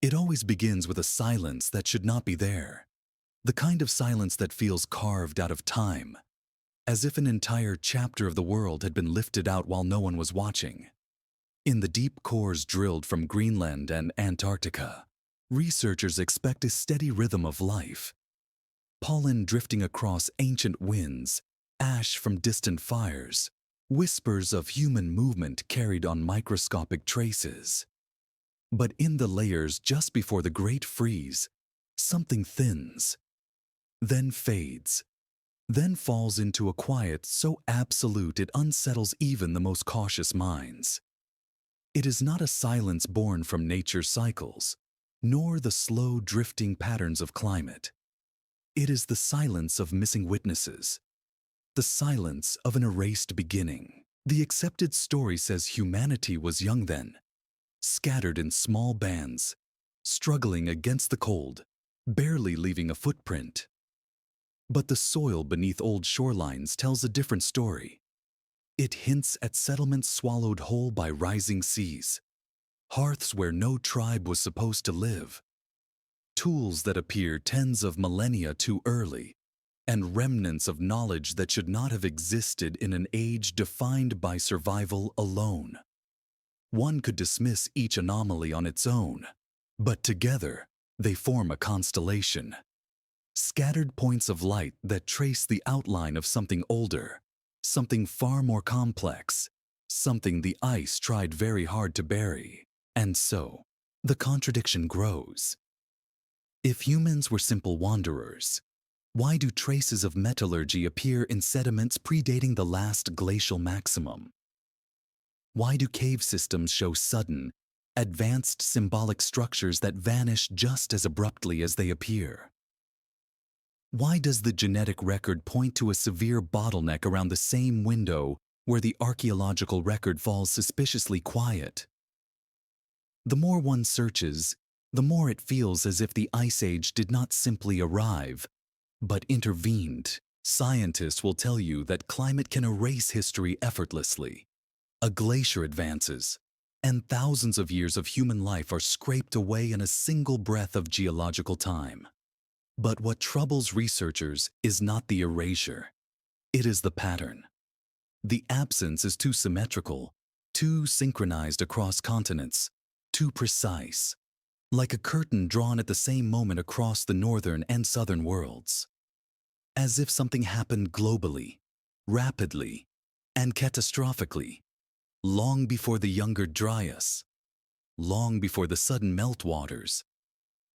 It always begins with a silence that should not be there. The kind of silence that feels carved out of time, as if an entire chapter of the world had been lifted out while no one was watching. In the deep cores drilled from Greenland and Antarctica, researchers expect a steady rhythm of life. Pollen drifting across ancient winds, ash from distant fires, whispers of human movement carried on microscopic traces. But in the layers just before the Great Freeze, something thins, then fades, then falls into a quiet so absolute it unsettles even the most cautious minds. It is not a silence born from nature's cycles, nor the slow drifting patterns of climate. It is the silence of missing witnesses, the silence of an erased beginning. The accepted story says humanity was young then, scattered in small bands, struggling against the cold, barely leaving a footprint. But the soil beneath old shorelines tells a different story. It hints at settlements swallowed whole by rising seas, hearths where no tribe was supposed to live, tools that appear tens of millennia too early, and remnants of knowledge that should not have existed in an age defined by survival alone. One could dismiss each anomaly on its own, but together they form a constellation. Scattered points of light that trace the outline of something older, something far more complex, something the ice tried very hard to bury. And so, the contradiction grows. If humans were simple wanderers, why do traces of metallurgy appear in sediments predating the last glacial maximum? Why do cave systems show sudden, advanced symbolic structures that vanish just as abruptly as they appear? Why does the genetic record point to a severe bottleneck around the same window where the archaeological record falls suspiciously quiet? The more one searches, the more it feels as if the Ice Age did not simply arrive, but intervened. Scientists will tell you that climate can erase history effortlessly. A glacier advances, and thousands of years of human life are scraped away in a single breath of geological time. But what troubles researchers is not the erasure. It is the pattern. The absence is too symmetrical, too synchronized across continents, too precise, like a curtain drawn at the same moment across the northern and southern worlds. As if something happened globally, rapidly, and catastrophically, long before the Younger Dryas, long before the sudden meltwaters,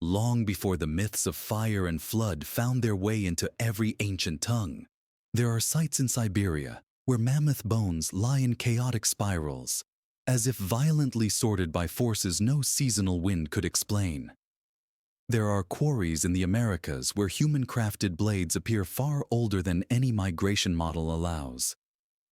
long before the myths of fire and flood found their way into every ancient tongue. There are sites in Siberia where mammoth bones lie in chaotic spirals, as if violently sorted by forces no seasonal wind could explain. There are quarries in the Americas where human-crafted blades appear far older than any migration model allows.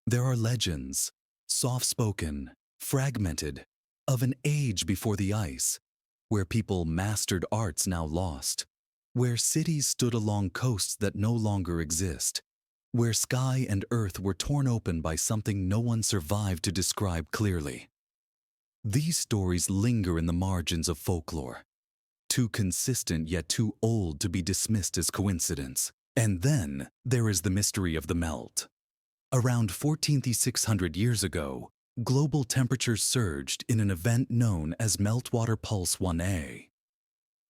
There are legends, soft-spoken, fragmented, of an age before the ice, where people mastered arts now lost, where cities stood along coasts that no longer exist, where sky and earth were torn open by something no one survived to describe clearly. These stories linger in the margins of folklore, too consistent yet too old to be dismissed as coincidence. And then there is the mystery of the melt. Around 14,600 years ago, global temperatures surged in an event known as Meltwater Pulse 1A.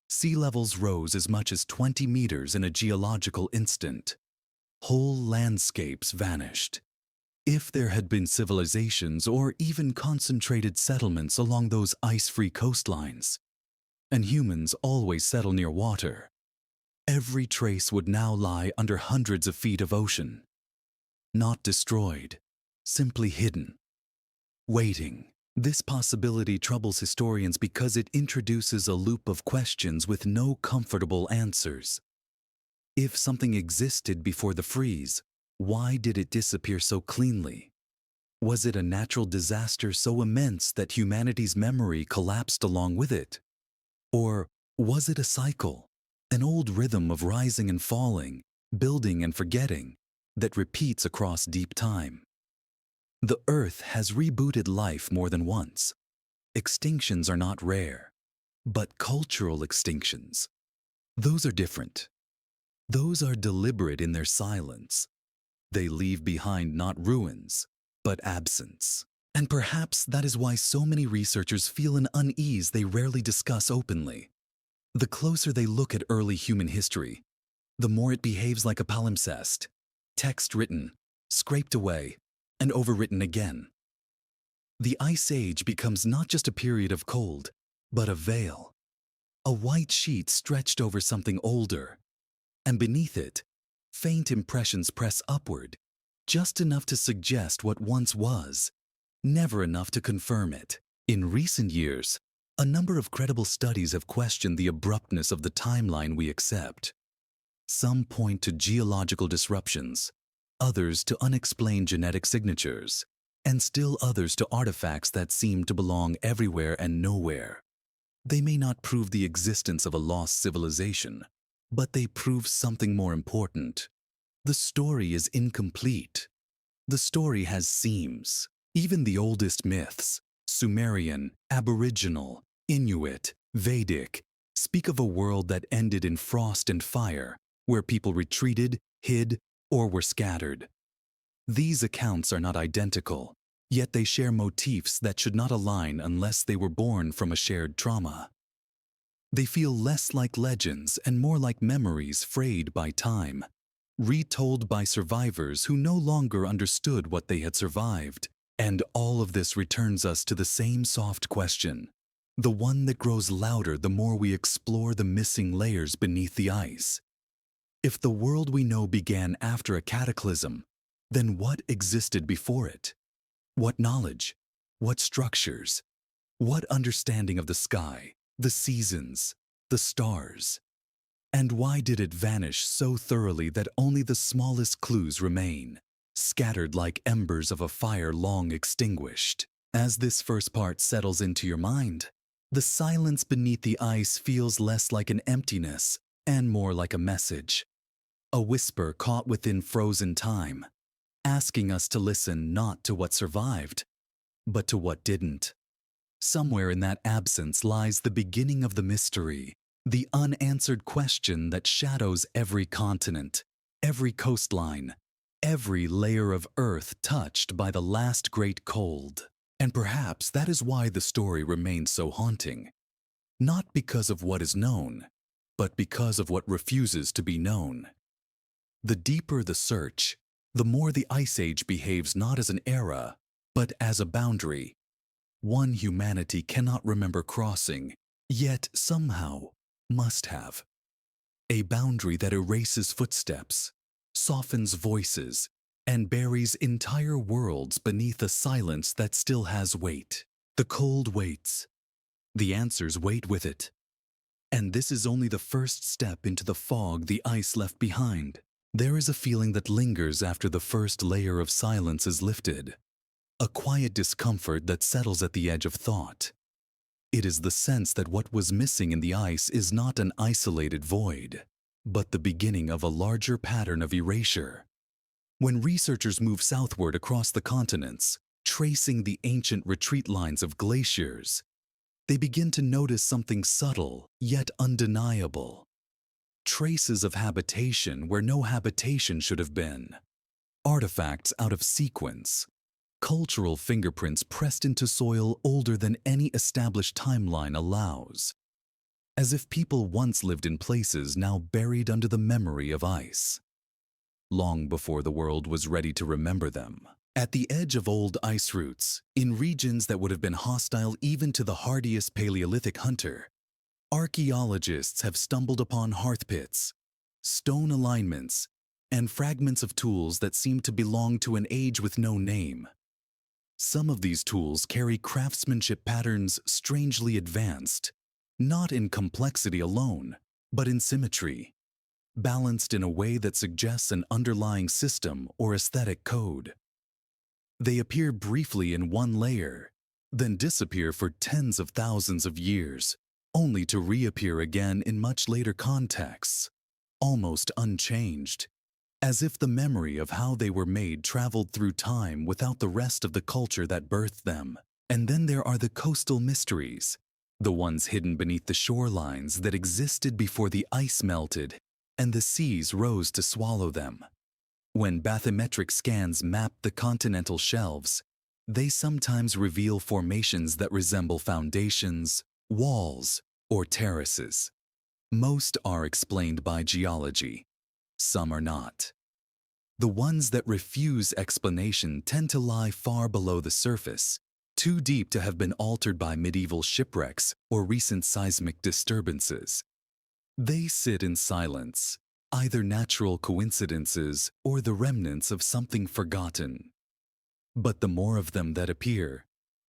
Sea levels rose as much as 20 meters in a geological instant. Whole landscapes vanished. If there had been civilizations or even concentrated settlements along those ice-free coastlines, and humans always settle near water, every trace would now lie under hundreds of feet of ocean. Not destroyed, simply hidden, waiting. This possibility troubles historians because it introduces a loop of questions with no comfortable answers. If something existed before the freeze, why did it disappear so cleanly? Was it a natural disaster so immense that humanity's memory collapsed along with it? Or was it a cycle, an old rhythm of rising and falling, building and forgetting, that repeats across deep time? The Earth has rebooted life more than once. Extinctions are not rare. But cultural extinctions, those are different. Those are deliberate in their silence. They leave behind not ruins, but absence. And perhaps that is why so many researchers feel an unease they rarely discuss openly. The closer they look at early human history, the more it behaves like a palimpsest, text written, scraped away, and overwritten again. The Ice Age becomes not just a period of cold, but a veil, a white sheet stretched over something older, and beneath it, faint impressions press upward, just enough to suggest what once was, never enough to confirm it. In recent years, a number of credible studies have questioned the abruptness of the timeline we accept. Some point to geological disruptions, others to unexplained genetic signatures, and still others to artifacts that seem to belong everywhere and nowhere. They may not prove the existence of a lost civilization, but they prove something more important. The story is incomplete. The story has seams. Even the oldest myths, Sumerian, Aboriginal, Inuit, Vedic, speak of a world that ended in frost and fire, where people retreated, hid, or were scattered. These accounts are not identical, yet they share motifs that should not align unless they were born from a shared trauma. They feel less like legends and more like memories frayed by time, retold by survivors who no longer understood what they had survived. And all of this returns us to the same soft question, the one that grows louder the more we explore the missing layers beneath the ice. If the world we know began after a cataclysm, then what existed before it? What knowledge? What structures? What understanding of the sky, the seasons, the stars? And why did it vanish so thoroughly that only the smallest clues remain, scattered like embers of a fire long extinguished? As this first part settles into your mind, the silence beneath the ice feels less like an emptiness and more like a message, a whisper caught within frozen time, asking us to listen not to what survived, but to what didn't. Somewhere in that absence lies the beginning of the mystery, the unanswered question that shadows every continent, every coastline, every layer of earth touched by the last great cold. And perhaps that is why the story remains so haunting. Not because of what is known, but because of what refuses to be known. The deeper the search, the more the Ice Age behaves not as an era, but as a boundary. One humanity cannot remember crossing, yet somehow must have. A boundary that erases footsteps, softens voices, and buries entire worlds beneath a silence that still has weight. The cold waits. The answers wait with it. And this is only the first step into the fog the ice left behind. There is a feeling that lingers after the first layer of silence is lifted. A quiet discomfort that settles at the edge of thought. It is the sense that what was missing in the ice is not an isolated void, but the beginning of a larger pattern of erasure. When researchers move southward across the continents, tracing the ancient retreat lines of glaciers, they begin to notice something subtle yet undeniable. Traces of habitation where no habitation should have been. Artifacts out of sequence. Cultural fingerprints pressed into soil older than any established timeline allows. As if people once lived in places now buried under the memory of ice. Long before the world was ready to remember them. At the edge of old ice routes, in regions that would have been hostile even to the hardiest Paleolithic hunter, archaeologists have stumbled upon hearth pits, stone alignments, and fragments of tools that seem to belong to an age with no name. Some of these tools carry craftsmanship patterns strangely advanced, not in complexity alone, but in symmetry, balanced in a way that suggests an underlying system or aesthetic code. They appear briefly in one layer, then disappear for tens of thousands of years, only to reappear again in much later contexts, almost unchanged, as if the memory of how they were made traveled through time without the rest of the culture that birthed them. And then there are the coastal mysteries, the ones hidden beneath the shorelines that existed before the ice melted and the seas rose to swallow them. When bathymetric scans map the continental shelves, they sometimes reveal formations that resemble foundations, walls, or terraces. Most are explained by geology. Some are not. The ones that refuse explanation tend to lie far below the surface, too deep to have been altered by medieval shipwrecks or recent seismic disturbances. They sit in silence, either natural coincidences or the remnants of something forgotten. But the more of them that appear,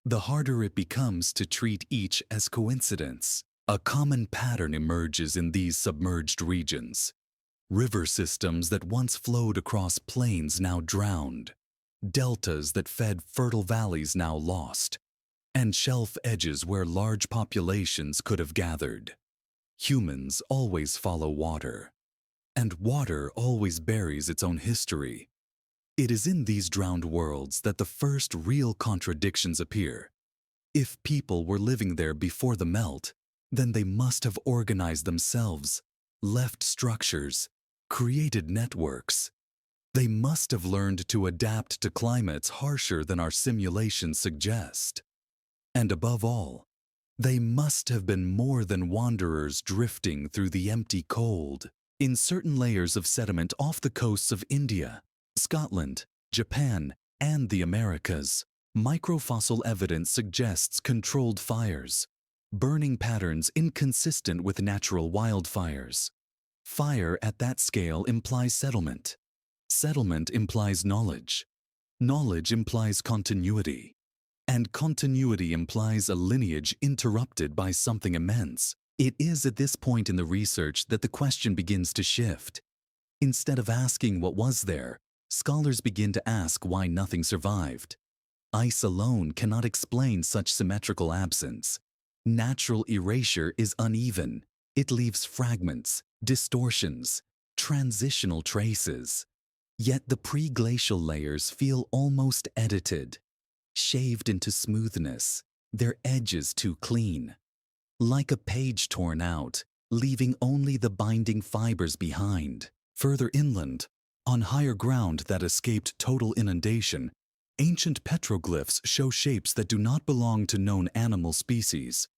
the harder it becomes to treat each as coincidence. A common pattern emerges in these submerged regions. River systems that once flowed across plains now drowned, deltas that fed fertile valleys now lost, and shelf edges where large populations could have gathered. Humans always follow water, and water always buries its own history. It is in these drowned worlds that the first real contradictions appear. If people were living there before the melt, then they must have organized themselves, left structures, created networks. They must have learned to adapt to climates harsher than our simulations suggest. And above all, they must have been more than wanderers drifting through the empty cold. In certain layers of sediment off the coasts of India, Scotland, Japan, and the Americas, microfossil evidence suggests controlled fires, burning patterns inconsistent with natural wildfires. Fire at that scale implies settlement. Settlement implies knowledge. Knowledge implies continuity. And continuity implies a lineage interrupted by something immense. It is at this point in the research that the question begins to shift. Instead of asking what was there, scholars begin to ask why nothing survived. Ice alone cannot explain such symmetrical absence. Natural erasure is uneven. It leaves fragments, distortions, transitional traces. Yet the pre-glacial layers feel almost edited, shaved into smoothness, their edges too clean. Like a page torn out, leaving only the binding fibers behind. Further inland, on higher ground that escaped total inundation, ancient petroglyphs show shapes that do not belong to known animal species.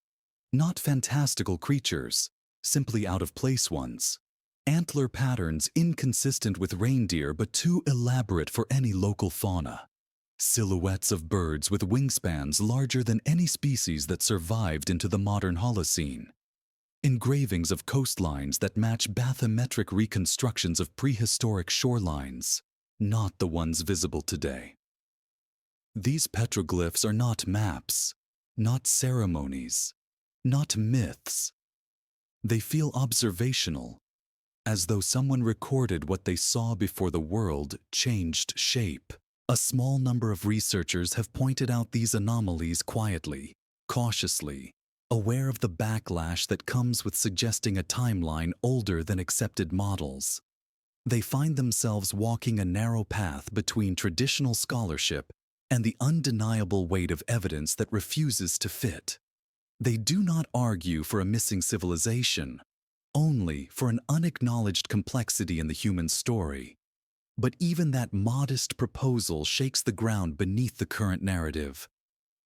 Not fantastical creatures, simply out-of-place ones. Antler patterns inconsistent with reindeer but too elaborate for any local fauna. Silhouettes of birds with wingspans larger than any species that survived into the modern Holocene. Engravings of coastlines that match bathymetric reconstructions of prehistoric shorelines, not the ones visible today. These petroglyphs are not maps, not ceremonies, not myths. They feel observational, as though someone recorded what they saw before the world changed shape. A small number of researchers have pointed out these anomalies quietly, cautiously, aware of the backlash that comes with suggesting a timeline older than accepted models. They find themselves walking a narrow path between traditional scholarship and the undeniable weight of evidence that refuses to fit. They do not argue for a missing civilization, only for an unacknowledged complexity in the human story. But even that modest proposal shakes the ground beneath the current narrative.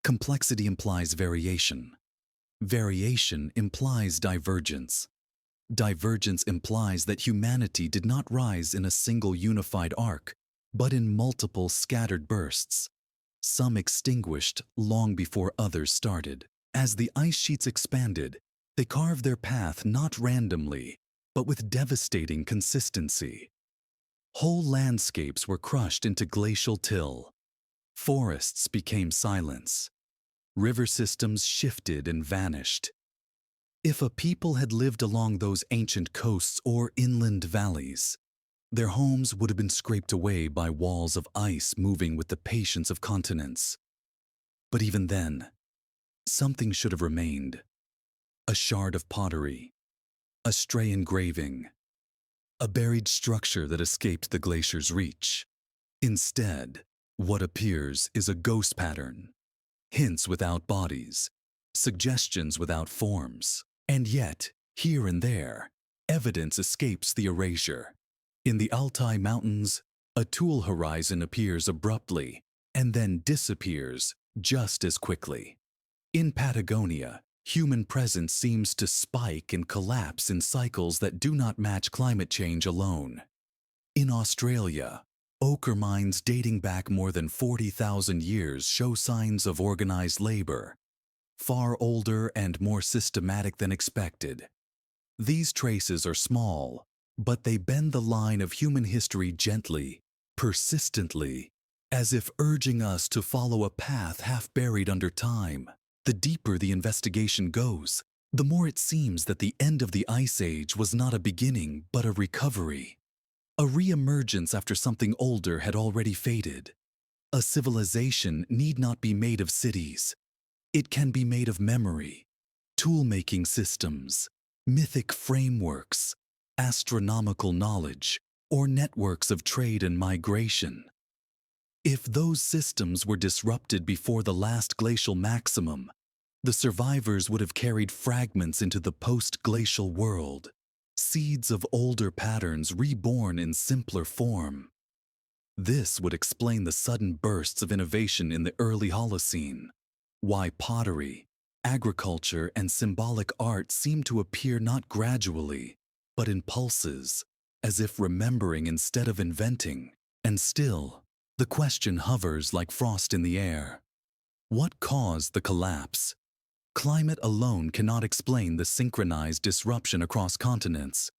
Complexity implies variation. Variation implies divergence. Divergence implies that humanity did not rise in a single unified arc, but in multiple scattered bursts. Some extinguished long before others started. As the ice sheets expanded, they carved their path not randomly, but with devastating consistency. Whole landscapes were crushed into glacial till. Forests became silence. River systems shifted and vanished. If a people had lived along those ancient coasts or inland valleys, their homes would have been scraped away by walls of ice moving with the patience of continents. But even then, something should have remained. A shard of pottery, a stray engraving, a buried structure that escaped the glacier's reach. Instead, what appears is a ghost pattern, hints without bodies, suggestions without forms. And yet, here and there, evidence escapes the erasure. In the Altai Mountains, a tool horizon appears abruptly and then disappears just as quickly. In Patagonia, human presence seems to spike and collapse in cycles that do not match climate change alone. In Australia, ochre mines dating back more than 40,000 years show signs of organized labor, far older and more systematic than expected. These traces are small, but they bend the line of human history gently, persistently, as if urging us to follow a path half buried under time. The deeper the investigation goes, the more it seems that the end of the Ice Age was not a beginning but a recovery. A re-emergence after something older had already faded. A civilization need not be made of cities. It can be made of memory, tool-making systems, mythic frameworks, astronomical knowledge, or networks of trade and migration. If those systems were disrupted before the last glacial maximum, the survivors would have carried fragments into the post-glacial world, seeds of older patterns reborn in simpler form. This would explain the sudden bursts of innovation in the early Holocene, why pottery, agriculture, and symbolic art seem to appear not gradually, but in pulses, as if remembering instead of inventing. And still, the question hovers like frost in the air. What caused the collapse? Climate alone cannot explain the synchronized disruption across continents.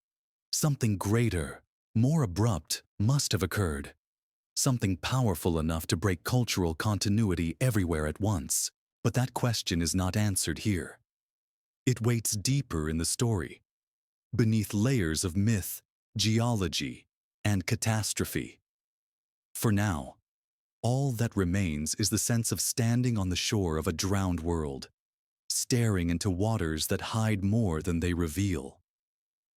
Something greater, more abrupt, must have occurred. Something powerful enough to break cultural continuity everywhere at once. But that question is not answered here. It waits deeper in the story, beneath layers of myth, geology, and catastrophe. For now, all that remains is the sense of standing on the shore of a drowned world, staring into waters that hide more than they reveal,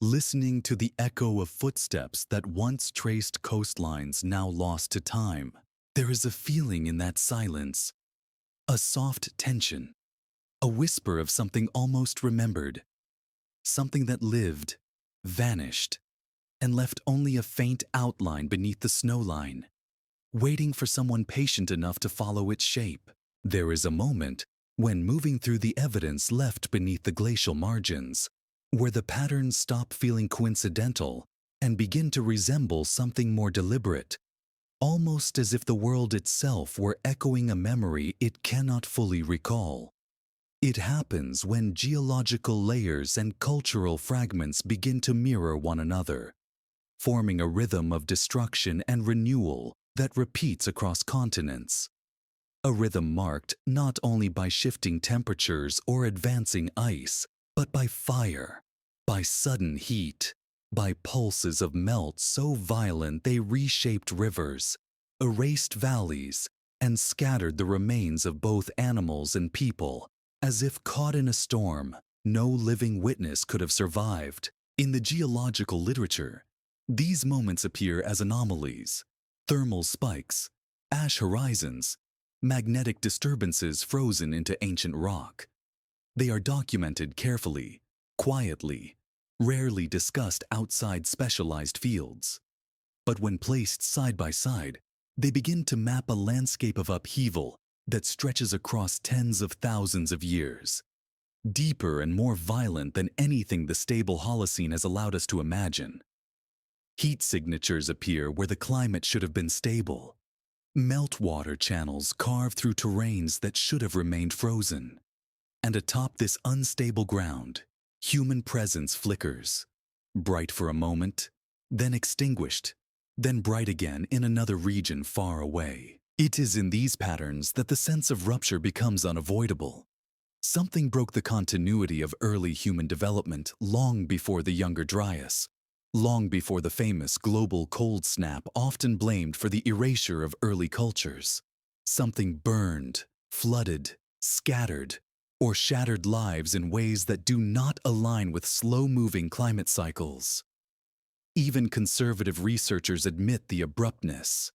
listening to the echo of footsteps that once traced coastlines now lost to time. There is a feeling in that silence, a soft tension, a whisper of something almost remembered, something that lived, vanished, and left only a faint outline beneath the snowline, waiting for someone patient enough to follow its shape. There is a moment when moving through the evidence left beneath the glacial margins, where the patterns stop feeling coincidental and begin to resemble something more deliberate, almost as if the world itself were echoing a memory it cannot fully recall. It happens when geological layers and cultural fragments begin to mirror one another, forming a rhythm of destruction and renewal that repeats across continents. A rhythm marked not only by shifting temperatures or advancing ice, but by fire, by sudden heat, by pulses of melt so violent they reshaped rivers, erased valleys, and scattered the remains of both animals and people, as if caught in a storm no living witness could have survived. In the geological literature, these moments appear as anomalies, thermal spikes, ash horizons, magnetic disturbances frozen into ancient rock. They are documented carefully, quietly, rarely discussed outside specialized fields. But when placed side by side, they begin to map a landscape of upheaval that stretches across tens of thousands of years, deeper and more violent than anything the stable Holocene has allowed us to imagine. Heat signatures appear where the climate should have been stable. Meltwater channels carve through terrains that should have remained frozen. And atop this unstable ground, human presence flickers, bright for a moment, then extinguished, then bright again in another region far away. It is in these patterns that the sense of rupture becomes unavoidable. Something broke the continuity of early human development long before the Younger Dryas, long before the famous global cold snap often blamed for the erasure of early cultures. Something burned, flooded, scattered, or shattered lives in ways that do not align with slow-moving climate cycles. Even conservative researchers admit the abruptness,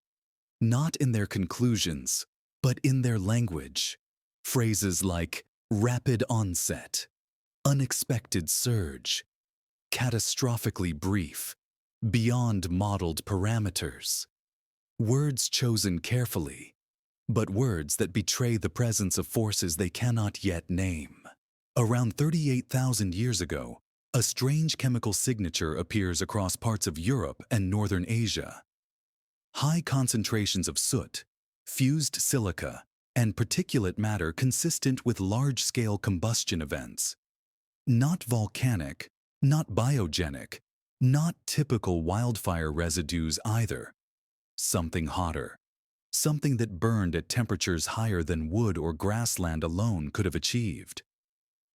not in their conclusions, but in their language. Phrases like rapid onset, unexpected surge, catastrophically brief, beyond modeled parameters. Words chosen carefully, but words that betray the presence of forces they cannot yet name. Around 38,000 years ago, a strange chemical signature appears across parts of Europe and northern Asia. High concentrations of soot, fused silica, and particulate matter consistent with large-scale combustion events. Not volcanic, not biogenic, not typical wildfire residues either. Something hotter. Something that burned at temperatures higher than wood or grassland alone could have achieved.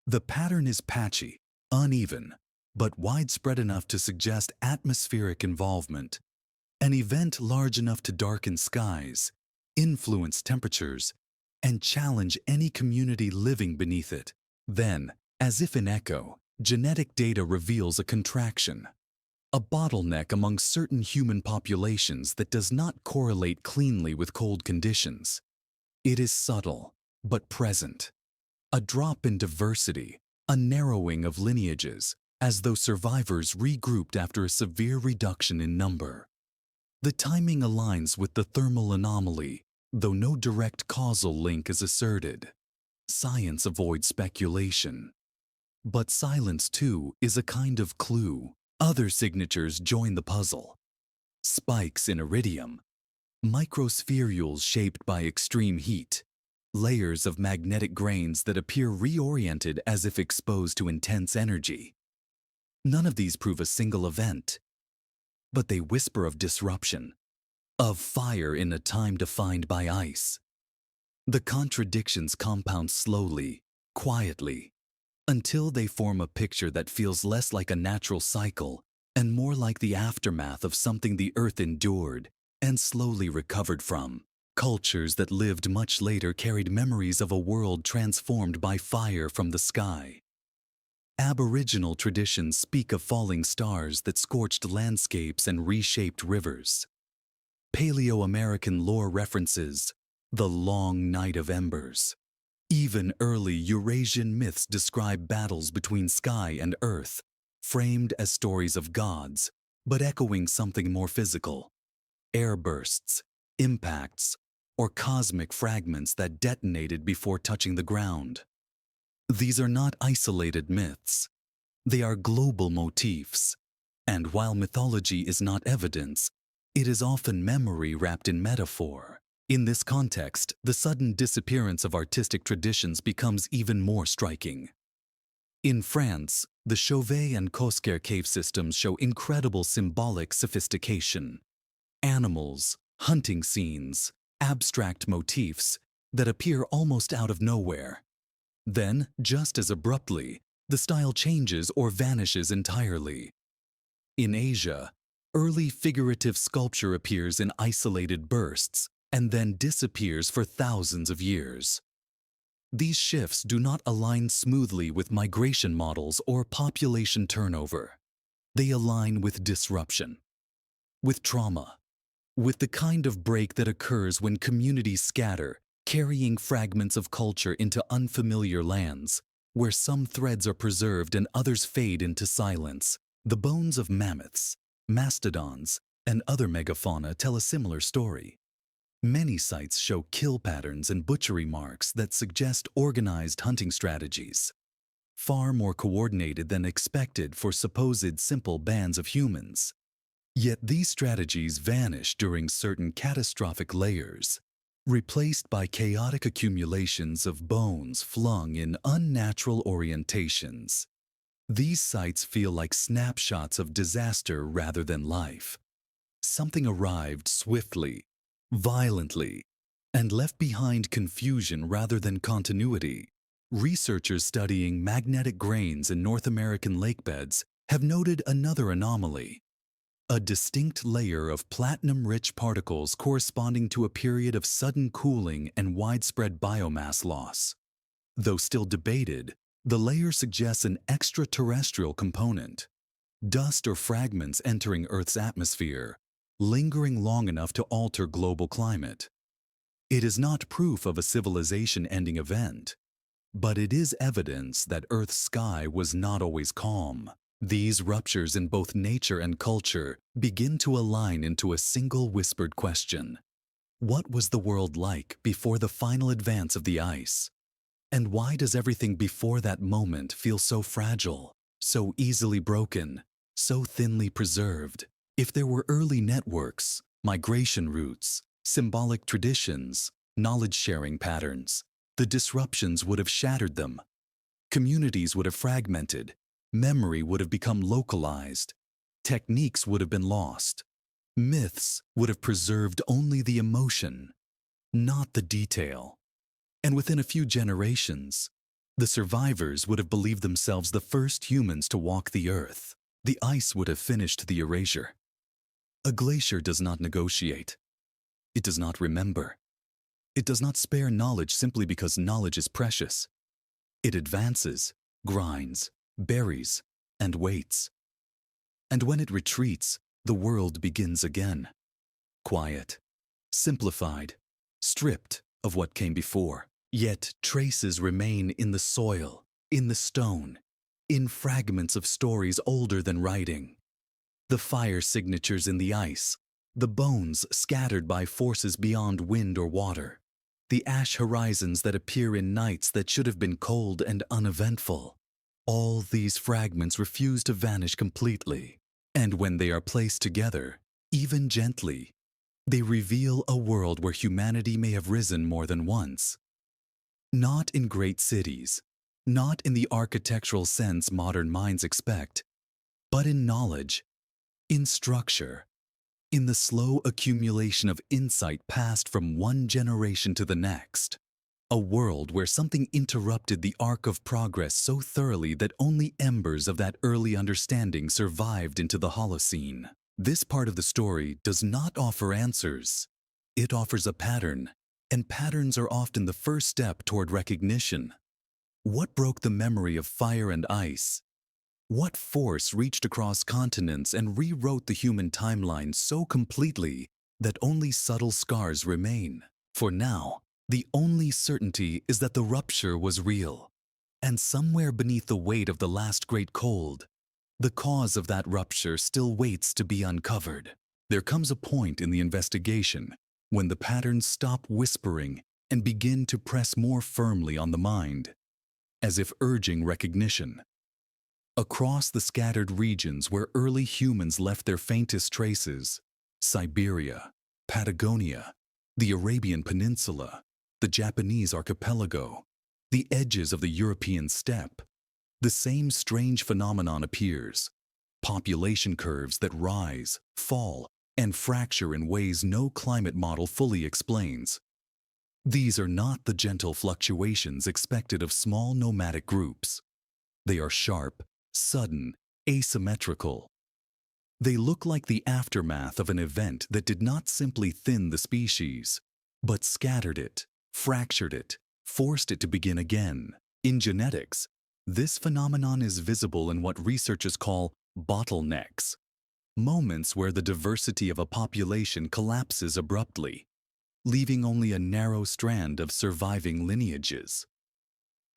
The pattern is patchy, uneven, but widespread enough to suggest atmospheric involvement. An event large enough to darken skies, influence temperatures, and challenge any community living beneath it. Then, as if in echo, genetic data reveals a contraction. A bottleneck among certain human populations that does not correlate cleanly with cold conditions. It is subtle, but present. A drop in diversity, a narrowing of lineages, as though survivors regrouped after a severe reduction in number. The timing aligns with the thermal anomaly, though no direct causal link is asserted. Science avoids speculation. But silence, too, is a kind of clue. Other signatures join the puzzle. Spikes in iridium, microspherules shaped by extreme heat, layers of magnetic grains that appear reoriented as if exposed to intense energy. None of these prove a single event, but they whisper of disruption, of fire in a time defined by ice. The contradictions compound slowly, quietly, until they form a picture that feels less like a natural cycle and more like the aftermath of something the Earth endured and slowly recovered from. Cultures that lived much later carried memories of a world transformed by fire from the sky. Aboriginal traditions speak of falling stars that scorched landscapes and reshaped rivers. Paleo-American lore references the long night of embers. Even early Eurasian myths describe battles between sky and earth, framed as stories of gods, but echoing something more physical. Airbursts, impacts, or cosmic fragments that detonated before touching the ground. These are not isolated myths. They are global motifs. And while mythology is not evidence, it is often memory wrapped in metaphor. In this context, the sudden disappearance of artistic traditions becomes even more striking. In France, the Chauvet and Cosquer cave systems show incredible symbolic sophistication. Animals, hunting scenes, abstract motifs that appear almost out of nowhere. Then, just as abruptly, the style changes or vanishes entirely. In Asia, early figurative sculpture appears in isolated bursts and then disappears for thousands of years. These shifts do not align smoothly with migration models or population turnover. They align with disruption, with trauma, with the kind of break that occurs when communities scatter, carrying fragments of culture into unfamiliar lands, where some threads are preserved and others fade into silence. The bones of mammoths, mastodons, and other megafauna tell a similar story. Many sites show kill patterns and butchery marks that suggest organized hunting strategies, far more coordinated than expected for supposed simple bands of humans. Yet these strategies vanish during certain catastrophic layers, replaced by chaotic accumulations of bones flung in unnatural orientations. These sites feel like snapshots of disaster rather than life. Something arrived swiftly, violently, and left behind confusion rather than continuity. Researchers studying magnetic grains in North American lakebeds have noted another anomaly. A distinct layer of platinum-rich particles corresponding to a period of sudden cooling and widespread biomass loss. Though still debated, the layer suggests an extraterrestrial component, dust or fragments entering Earth's atmosphere, lingering long enough to alter global climate. It is not proof of a civilization-ending event, But it is evidence that Earth's sky was not always calm. These ruptures in both nature and culture begin to align into a single whispered question. What was the world like before the final advance of the ice? And why does everything before that moment feel so fragile, so easily broken, so thinly preserved? If there were early networks, migration routes, symbolic traditions, knowledge-sharing patterns, the disruptions would have shattered them. Communities would have fragmented, memory would have become localized, techniques would have been lost, myths would have preserved only the emotion, not the detail. And within a few generations, the survivors would have believed themselves the first humans to walk the earth. The ice would have finished the erasure. A glacier does not negotiate. It does not remember. It does not spare knowledge simply because knowledge is precious. It advances, grinds, buries, and waits. And when it retreats, the world begins again. Quiet, simplified, stripped of what came before. Yet traces remain in the soil, in the stone, in fragments of stories older than writing. The fire signatures in the ice, the bones scattered by forces beyond wind or water, the ash horizons that appear in nights that should have been cold and uneventful. All these fragments refuse to vanish completely, and when they are placed together, even gently, they reveal a world where humanity may have risen more than once. Not in great cities, not in the architectural sense modern minds expect, but in knowledge, in structure, in the slow accumulation of insight passed from one generation to the next. A world where something interrupted the arc of progress so thoroughly that only embers of that early understanding survived into the Holocene. This part of the story does not offer answers. It offers a pattern, and patterns are often the first step toward recognition. What broke the memory of fire and ice? What force reached across continents and rewrote the human timeline so completely that only subtle scars remain? For now, the only certainty is that the rupture was real, and somewhere beneath the weight of the last great cold, the cause of that rupture still waits to be uncovered. There comes a point in the investigation when the patterns stop whispering and begin to press more firmly on the mind, as if urging recognition. Across the scattered regions where early humans left their faintest traces, Siberia, Patagonia, the Arabian Peninsula, the Japanese archipelago, the edges of the European steppe, the same strange phenomenon appears: population curves that rise, fall, and fracture in ways no climate model fully explains. These are not the gentle fluctuations expected of small nomadic groups. They are sharp, sudden, asymmetrical. They look like the aftermath of an event that did not simply thin the species, but scattered it, fractured it, forced it to begin again. In genetics, this phenomenon is visible in what researchers call bottlenecks, moments where the diversity of a population collapses abruptly, leaving only a narrow strand of surviving lineages.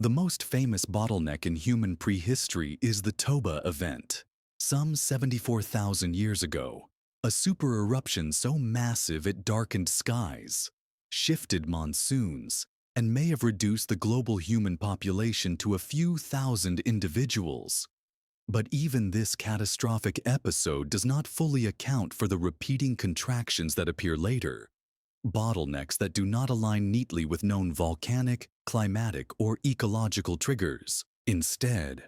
The most famous bottleneck in human prehistory is the Toba event. Some 74,000 years ago, a supereruption so massive it darkened skies, shifted monsoons, and may have reduced the global human population to a few thousand individuals. But even this catastrophic episode does not fully account for the repeating contractions that appear later, bottlenecks that do not align neatly with known volcanic, climatic, or ecological triggers. Instead,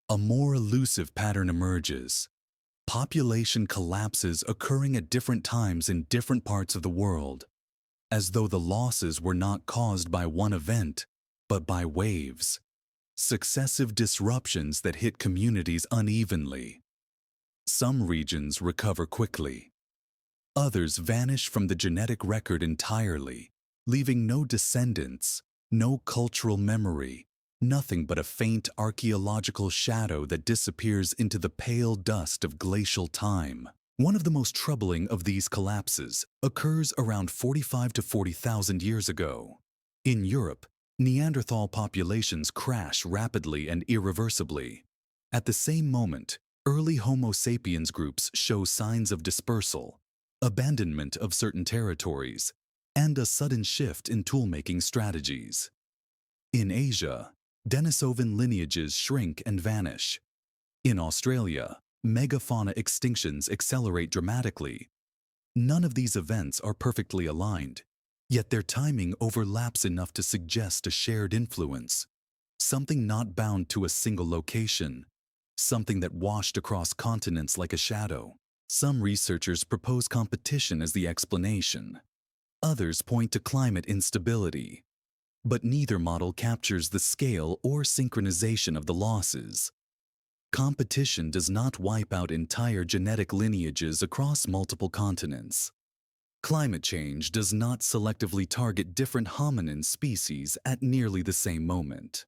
a more elusive pattern emerges. Population collapses occurring at different times in different parts of the world, as though the losses were not caused by one event, but by waves, successive disruptions that hit communities unevenly. Some regions recover quickly. Others vanish from the genetic record entirely, leaving no descendants, no cultural memory, nothing but a faint archaeological shadow that disappears into the pale dust of glacial time. One of the most troubling of these collapses occurs around 45 to 40,000 years ago. In Europe, Neanderthal populations crash rapidly and irreversibly. At the same moment, early Homo sapiens groups show signs of dispersal, abandonment of certain territories, and a sudden shift in tool-making strategies. In Asia, Denisovan lineages shrink and vanish. In Australia, megafauna extinctions accelerate dramatically. None of these events are perfectly aligned, yet their timing overlaps enough to suggest a shared influence, something not bound to a single location, something that washed across continents like a shadow. Some researchers propose competition as the explanation. Others point to climate instability. But neither model captures the scale or synchronization of the losses. Competition does not wipe out entire genetic lineages across multiple continents. Climate change does not selectively target different hominin species at nearly the same moment.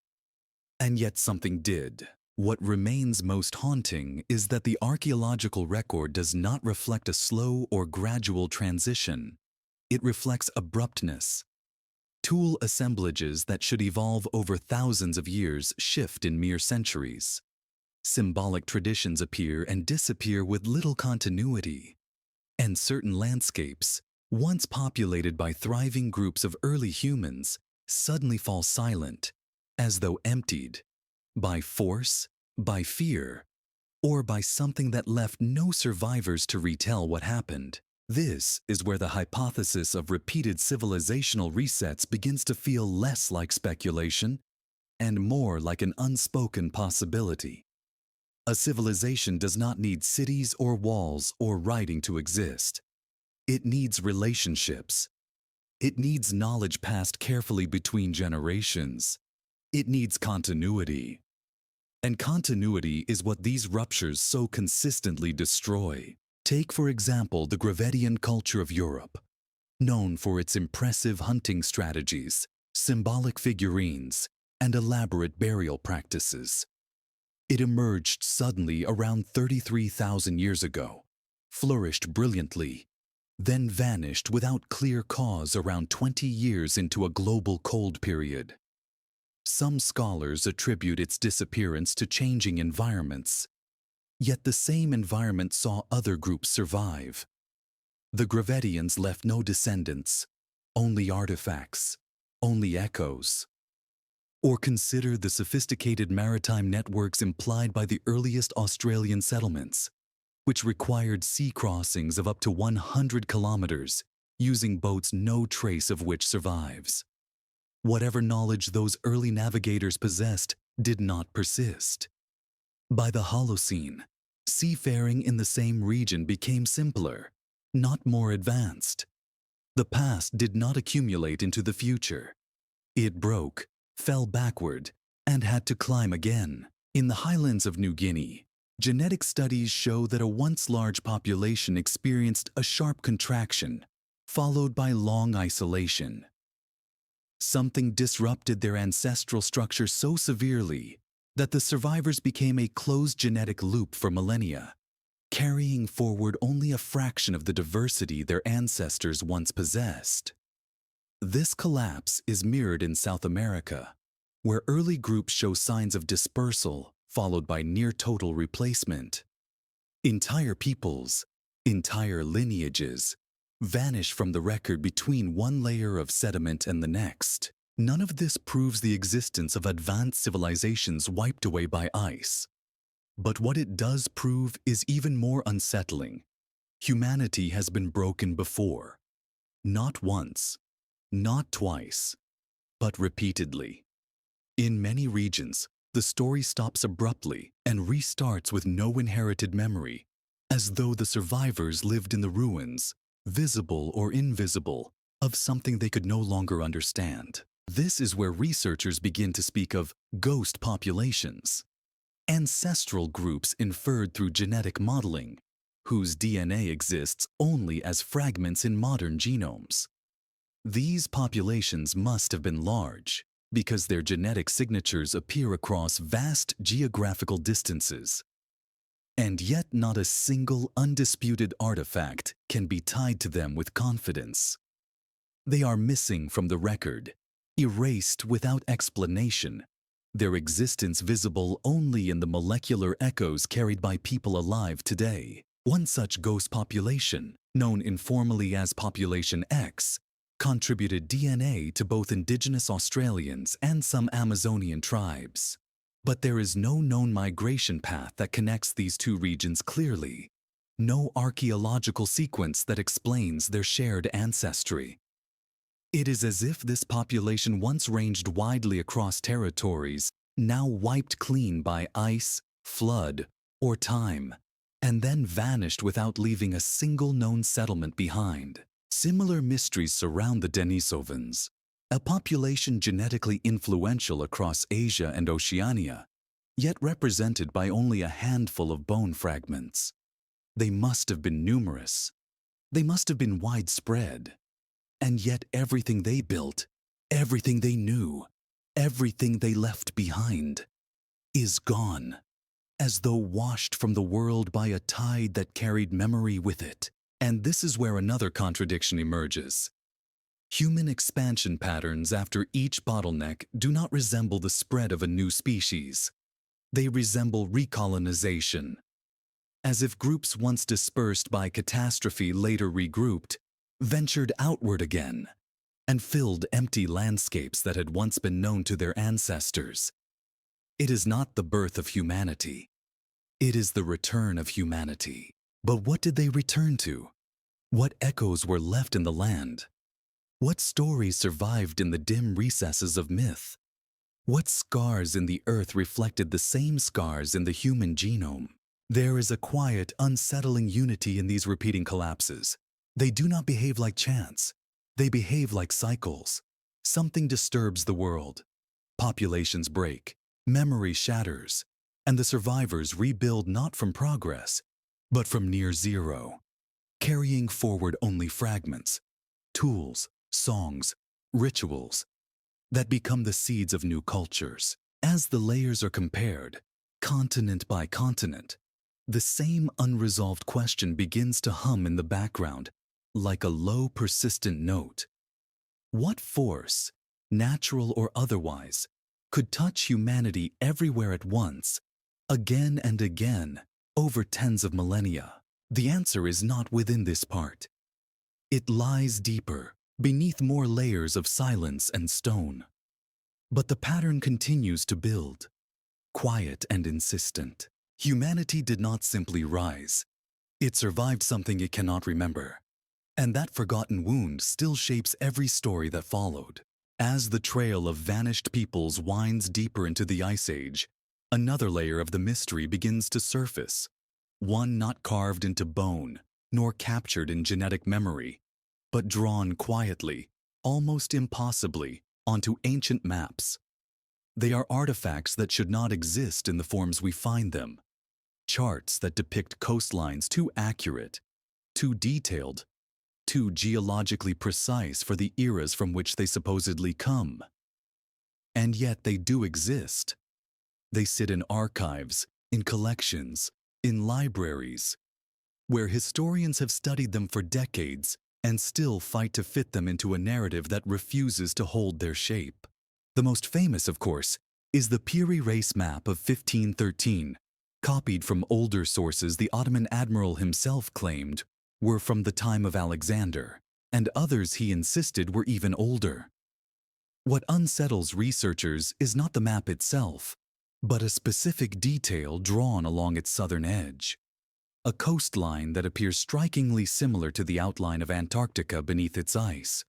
And yet something did. What remains most haunting is that the archaeological record does not reflect a slow or gradual transition. It reflects abruptness. Tool assemblages that should evolve over thousands of years shift in mere centuries. Symbolic traditions appear and disappear with little continuity. And certain landscapes, once populated by thriving groups of early humans, suddenly fall silent, as though emptied, by force, by fear, or by something that left no survivors to retell what happened. This is where the hypothesis of repeated civilizational resets begins to feel less like speculation and more like an unspoken possibility. A civilization does not need cities or walls or writing to exist. It needs relationships. It needs knowledge passed carefully between generations. It needs continuity. And continuity is what these ruptures so consistently destroy. Take, for example, the Gravettian culture of Europe, known for its impressive hunting strategies, symbolic figurines, and elaborate burial practices. It emerged suddenly around 33,000 years ago, flourished brilliantly, then vanished without clear cause around 20 years into a global cold period. Some scholars attribute its disappearance to changing environments. Yet the same environment saw other groups survive. The Gravettians left no descendants, only artifacts, only echoes. Or consider the sophisticated maritime networks implied by the earliest Australian settlements, which required sea crossings of up to 100 kilometers, using boats no trace of which survives. Whatever knowledge those early navigators possessed did not persist. By the Holocene, seafaring in the same region became simpler, not more advanced. The past did not accumulate into the future. It broke, fell backward, and had to climb again. In the highlands of New Guinea, genetic studies show that a once large population experienced a sharp contraction, followed by long isolation. Something disrupted their ancestral structure so severely that the survivors became a closed genetic loop for millennia, carrying forward only a fraction of the diversity their ancestors once possessed. This collapse is mirrored in South America, where early groups show signs of dispersal followed by near-total replacement. Entire peoples, entire lineages, vanish from the record between one layer of sediment and the next. None of this proves the existence of advanced civilizations wiped away by ice. But what it does prove is even more unsettling. Humanity has been broken before. Not once, not twice, but repeatedly. In many regions, the story stops abruptly and restarts with no inherited memory, as though the survivors lived in the ruins, visible or invisible, of something they could no longer understand. This is where researchers begin to speak of ghost populations, ancestral groups inferred through genetic modeling, whose DNA exists only as fragments in modern genomes. These populations must have been large, because their genetic signatures appear across vast geographical distances. And yet not a single undisputed artifact can be tied to them with confidence. They are missing from the record, erased without explanation, their existence visible only in the molecular echoes carried by people alive today. One such ghost population, known informally as Population X, contributed DNA to both indigenous Australians and some Amazonian tribes. But there is no known migration path that connects these two regions clearly, no archaeological sequence that explains their shared ancestry. It is as if this population once ranged widely across territories, now wiped clean by ice, flood, or time, and then vanished without leaving a single known settlement behind. Similar mysteries surround the Denisovans, a population genetically influential across Asia and Oceania, yet represented by only a handful of bone fragments. They must have been numerous. They must have been widespread. And yet everything they built, everything they knew, everything they left behind, is gone, as though washed from the world by a tide that carried memory with it. And this is where another contradiction emerges. Human expansion patterns after each bottleneck do not resemble the spread of a new species. They resemble recolonization. As if groups once dispersed by catastrophe later regrouped, ventured outward again, and filled empty landscapes that had once been known to their ancestors. It is not the birth of humanity. It is the return of humanity. But what did they return to? What echoes were left in the land? What stories survived in the dim recesses of myth? What scars in the earth reflected the same scars in the human genome? There is a quiet, unsettling unity in these repeating collapses. They do not behave like chance. They behave like cycles. Something disturbs the world. Populations break, memory shatters, and the survivors rebuild not from progress, but from near zero, carrying forward only fragments, tools, songs, rituals that become the seeds of new cultures. As the layers are compared, continent by continent, the same unresolved question begins to hum in the background, like a low, persistent note. What force, natural or otherwise, could touch humanity everywhere at once, again and again, over tens of millennia? The answer is not within this part. It lies deeper, beneath more layers of silence and stone. But the pattern continues to build, quiet and insistent. Humanity did not simply rise. It survived something it cannot remember. And that forgotten wound still shapes every story that followed. As the trail of vanished peoples winds deeper into the Ice Age, another layer of the mystery begins to surface. One not carved into bone, nor captured in genetic memory, but drawn quietly, almost impossibly, onto ancient maps. They are artifacts that should not exist in the forms we find them. Charts that depict coastlines too accurate, too detailed, too geologically precise for the eras from which they supposedly come. And yet they do exist. They sit in archives, in collections, in libraries, where historians have studied them for decades and still fight to fit them into a narrative that refuses to hold their shape. The most famous, of course, is the Piri Reis map of 1513, copied from older sources the Ottoman admiral himself claimed were from the time of Alexander, and others he insisted were even older. What unsettles researchers is not the map itself, but a specific detail drawn along its southern edge. A coastline that appears strikingly similar to the outline of Antarctica beneath its ice.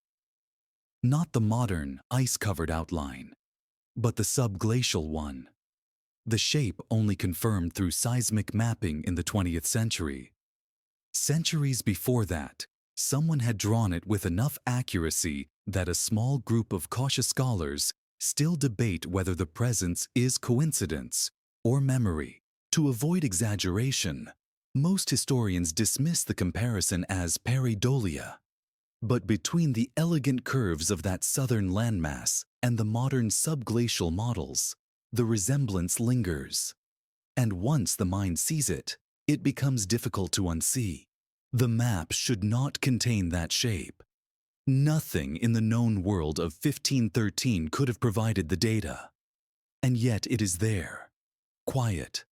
Not the modern, ice-covered outline, but the subglacial one. The shape only confirmed through seismic mapping in the 20th century. Centuries before that, someone had drawn it with enough accuracy that a small group of cautious scholars still debate whether the presence is coincidence or memory. To avoid exaggeration, most historians dismiss the comparison as pareidolia. But between the elegant curves of that southern landmass and the modern subglacial models, the resemblance lingers. And once the mind sees it, it becomes difficult to unsee. The map should not contain that shape. Nothing in the known world of 1513 could have provided the data. And yet it is there, quiet,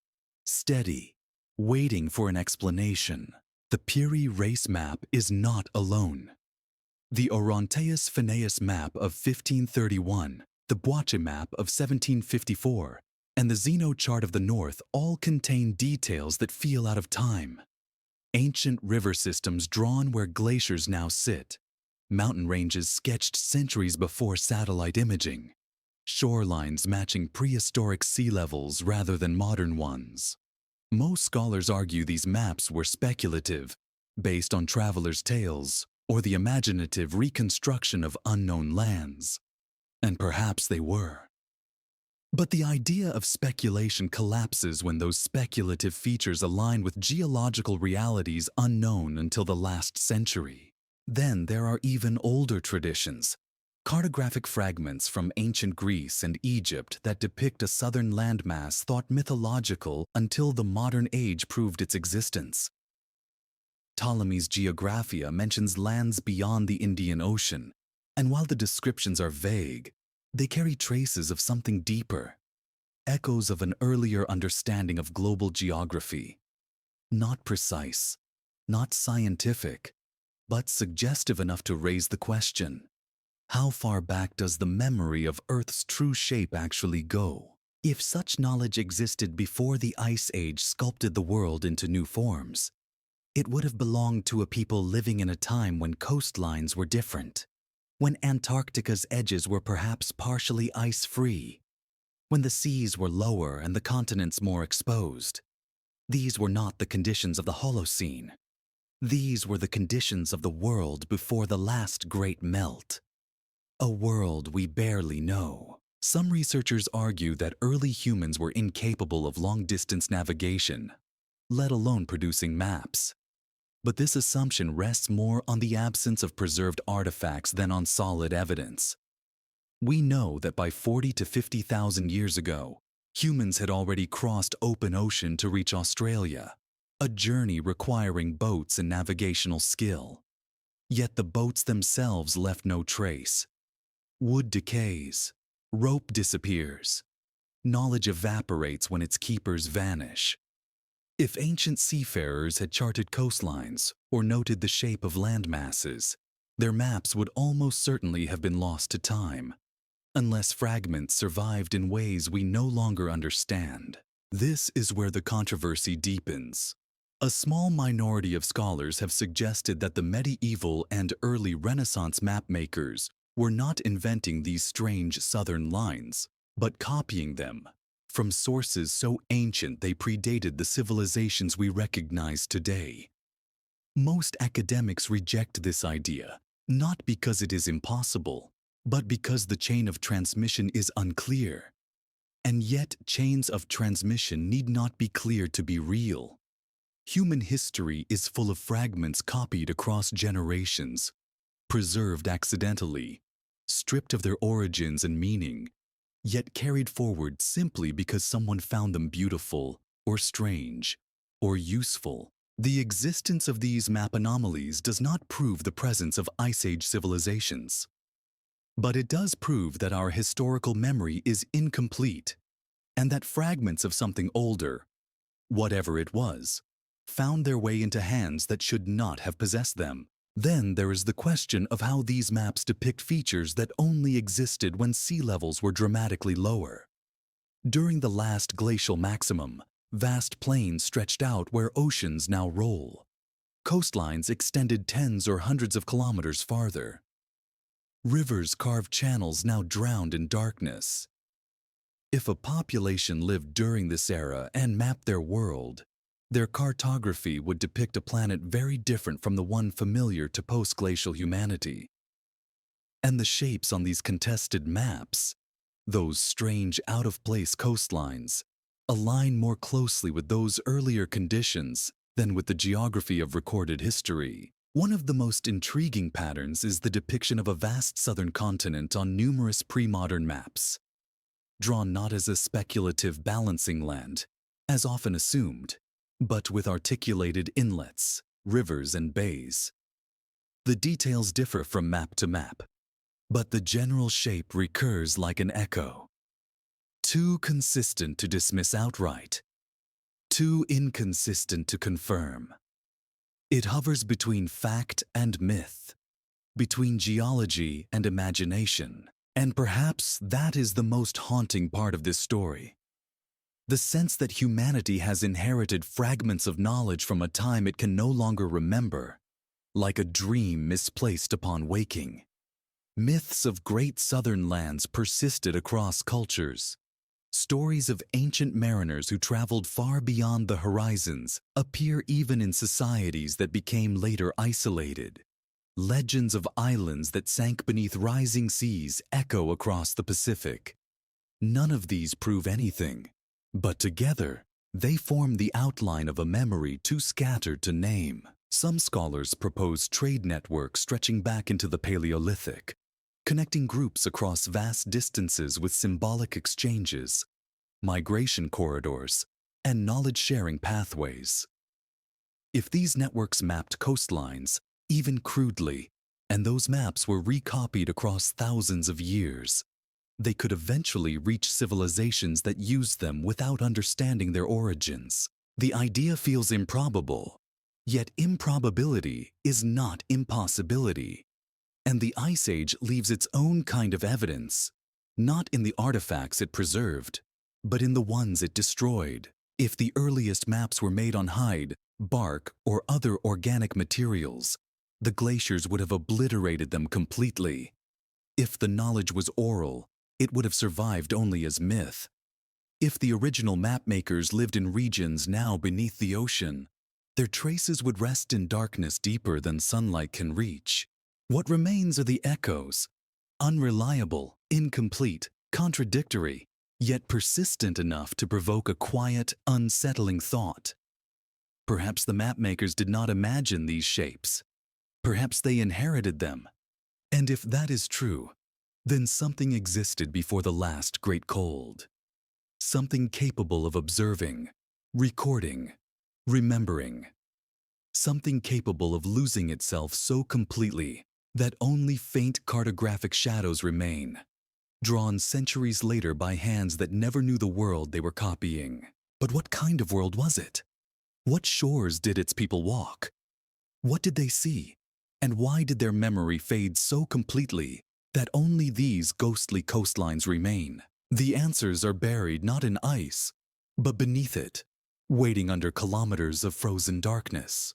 steady, waiting for an explanation. The Piri race map is not alone. The Oronteus Phineus map of 1531, the Boache map of 1754, and the Zeno chart of the North all contain details that feel out of time. Ancient river systems drawn where glaciers now sit, mountain ranges sketched centuries before satellite imaging, shorelines matching prehistoric sea levels rather than modern ones. Most scholars argue these maps were speculative, based on travelers' tales or the imaginative reconstruction of unknown lands. And perhaps they were. But the idea of speculation collapses when those speculative features align with geological realities unknown until the last century. Then there are even older traditions, cartographic fragments from ancient Greece and Egypt that depict a southern landmass thought mythological until the modern age proved its existence. Ptolemy's Geographia mentions lands beyond the Indian Ocean, and while the descriptions are vague, they carry traces of something deeper, echoes of an earlier understanding of global geography. Not precise, not scientific, but suggestive enough to raise the question: how far back does the memory of Earth's true shape actually go? If such knowledge existed before the Ice Age sculpted the world into new forms, it would have belonged to a people living in a time when coastlines were different, when Antarctica's edges were perhaps partially ice-free, when the seas were lower and the continents more exposed. These were not the conditions of the Holocene. These were the conditions of the world before the last great melt. A world we barely know. Some researchers argue that early humans were incapable of long-distance navigation, let alone producing maps. But this assumption rests more on the absence of preserved artifacts than on solid evidence. We know that by 40 to 50,000 years ago, humans had already crossed open ocean to reach Australia, a journey requiring boats and navigational skill. Yet the boats themselves left no trace. Wood decays, rope disappears, knowledge evaporates when its keepers vanish. If ancient seafarers had charted coastlines or noted the shape of land masses, their maps would almost certainly have been lost to time, unless fragments survived in ways we no longer understand. This is where the controversy deepens. A small minority of scholars have suggested that the medieval and early Renaissance mapmakers were not inventing these strange southern lines, but copying them from sources so ancient they predated the civilizations we recognize today. Most academics reject this idea, not because it is impossible, but because the chain of transmission is unclear. And yet, chains of transmission need not be clear to be real. Human history is full of fragments copied across generations, preserved accidentally, stripped of their origins and meaning, yet carried forward simply because someone found them beautiful, or strange, or useful. The existence of these map anomalies does not prove the presence of Ice Age civilizations. But it does prove that our historical memory is incomplete, and that fragments of something older, whatever it was, found their way into hands that should not have possessed them. Then there is the question of how these maps depict features that only existed when sea levels were dramatically lower. During the last glacial maximum, vast plains stretched out where oceans now roll. Coastlines extended tens or hundreds of kilometers farther. Rivers carved channels now drowned in darkness. If a population lived during this era and mapped their world, their cartography would depict a planet very different from the one familiar to post-glacial humanity. And the shapes on these contested maps, those strange out-of-place coastlines, align more closely with those earlier conditions than with the geography of recorded history. One of the most intriguing patterns is the depiction of a vast southern continent on numerous pre-modern maps, drawn not as a speculative balancing land, as often assumed, but with articulated inlets, rivers, and bays. The details differ from map to map, but the general shape recurs like an echo. Too consistent to dismiss outright, too inconsistent to confirm. It hovers between fact and myth, between geology and imagination, and perhaps that is the most haunting part of this story. The sense that humanity has inherited fragments of knowledge from a time it can no longer remember, like a dream misplaced upon waking. Myths of great southern lands persisted across cultures. Stories of ancient mariners who traveled far beyond the horizons appear even in societies that became later isolated. Legends of islands that sank beneath rising seas echo across the Pacific. None of these prove anything, but together they form the outline of a memory too scattered to name. Some scholars propose trade networks stretching back into the Paleolithic, connecting groups across vast distances with symbolic exchanges, migration corridors, and knowledge-sharing pathways. If these networks mapped coastlines, even crudely, and those maps were recopied across thousands of years, they could eventually reach civilizations that used them without understanding their origins. The idea feels improbable, yet improbability is not impossibility. And the Ice Age leaves its own kind of evidence, not in the artifacts it preserved, but in the ones it destroyed. If the earliest maps were made on hide, bark, or other organic materials, the glaciers would have obliterated them completely. If the knowledge was oral, it would have survived only as myth. If the original mapmakers lived in regions now beneath the ocean, their traces would rest in darkness deeper than sunlight can reach. What remains are the echoes, unreliable, incomplete, contradictory, yet persistent enough to provoke a quiet, unsettling thought. Perhaps the mapmakers did not imagine these shapes. Perhaps they inherited them. And if that is true, then something existed before the last great cold. Something capable of observing, recording, remembering. Something capable of losing itself so completely that only faint cartographic shadows remain, drawn centuries later by hands that never knew the world they were copying. But what kind of world was it? What shores did its people walk? What did they see? And why did their memory fade so completely that only these ghostly coastlines remain? The answers are buried not in ice, but beneath it, waiting under kilometers of frozen darkness.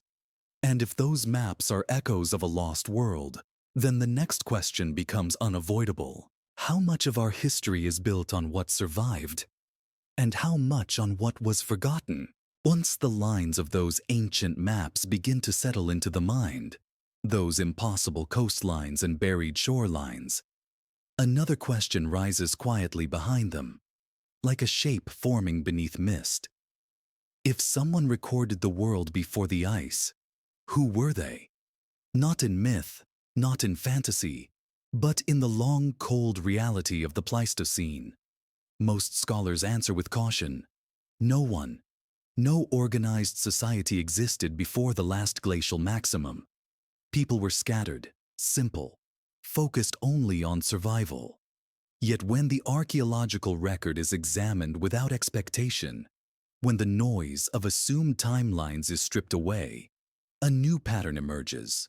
And if those maps are echoes of a lost world, then the next question becomes unavoidable. How much of our history is built on what survived? And how much on what was forgotten? Once the lines of those ancient maps begin to settle into the mind, those impossible coastlines and buried shorelines, another question rises quietly behind them, like a shape forming beneath mist. If someone recorded the world before the ice, who were they? Not in myth, not in fantasy, but in the long, cold reality of the Pleistocene. Most scholars answer with caution. No one, no organized society existed before the last glacial maximum. People were scattered, simple, focused only on survival. Yet when the archaeological record is examined without expectation, when the noise of assumed timelines is stripped away, a new pattern emerges,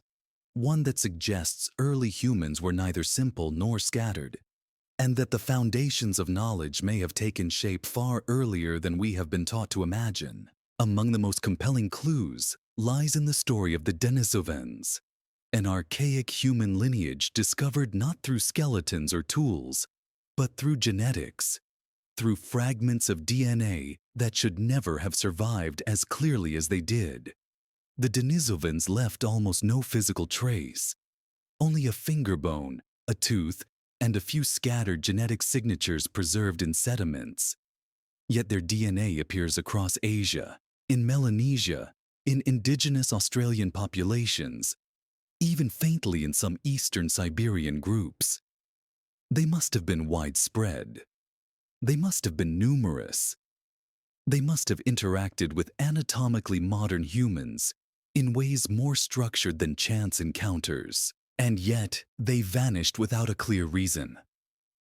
one that suggests early humans were neither simple nor scattered, and that the foundations of knowledge may have taken shape far earlier than we have been taught to imagine. Among the most compelling clues lies in the story of the Denisovans, an archaic human lineage discovered not through skeletons or tools, but through genetics, through fragments of DNA that should never have survived as clearly as they did. The Denisovans left almost no physical trace, only a finger bone, a tooth, and a few scattered genetic signatures preserved in sediments. Yet their DNA appears across Asia, in Melanesia, in indigenous Australian populations, even faintly in some eastern Siberian groups. They must have been widespread. They must have been numerous. They must have interacted with anatomically modern humans, in ways more structured than chance encounters. And yet, they vanished without a clear reason,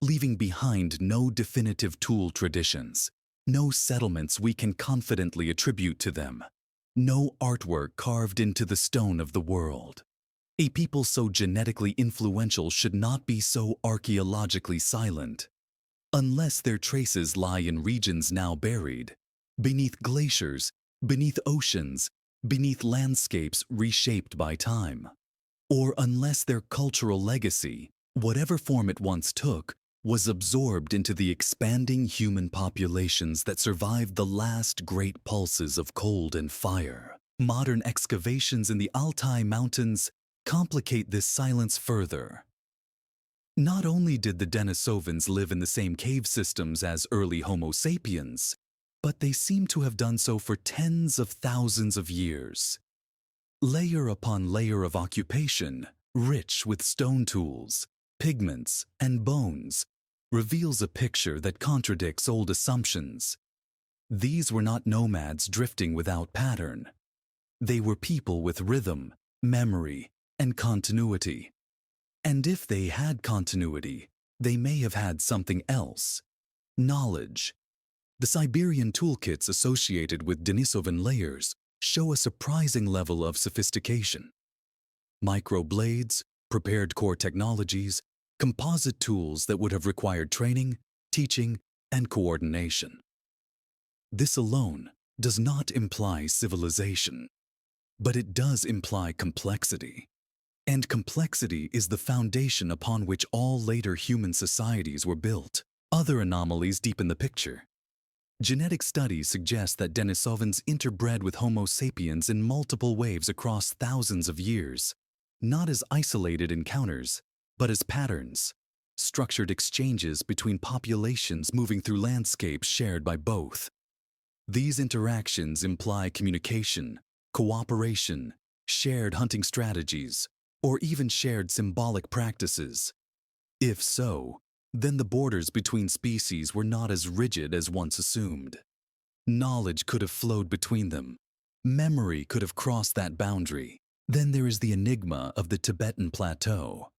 leaving behind no definitive tool traditions, no settlements we can confidently attribute to them, no artwork carved into the stone of the world. A people so genetically influential should not be so archaeologically silent, unless their traces lie in regions now buried, beneath glaciers, beneath oceans, beneath landscapes reshaped by time. Or unless their cultural legacy, whatever form it once took, was absorbed into the expanding human populations that survived the last great pulses of cold and fire. Modern excavations in the Altai Mountains complicate this silence further. Not only did the Denisovans live in the same cave systems as early Homo sapiens, but they seem to have done so for tens of thousands of years. Layer upon layer of occupation, rich with stone tools, pigments, and bones, reveals a picture that contradicts old assumptions. These were not nomads drifting without pattern. They were people with rhythm, memory, and continuity. And if they had continuity, they may have had something else: knowledge. The Siberian toolkits associated with Denisovan layers show a surprising level of sophistication. Microblades, prepared core technologies, composite tools that would have required training, teaching, and coordination. This alone does not imply civilization, but it does imply complexity. And complexity is the foundation upon which all later human societies were built. Other anomalies deepen the picture. Genetic studies suggest that Denisovans interbred with Homo sapiens in multiple waves across thousands of years, not as isolated encounters, but as patterns, structured exchanges between populations moving through landscapes shared by both. These interactions imply communication, cooperation, shared hunting strategies, or even shared symbolic practices. If so, then the borders between species were not as rigid as once assumed. Knowledge could have flowed between them. Memory could have crossed that boundary. Then there is the enigma of the Tibetan Plateau.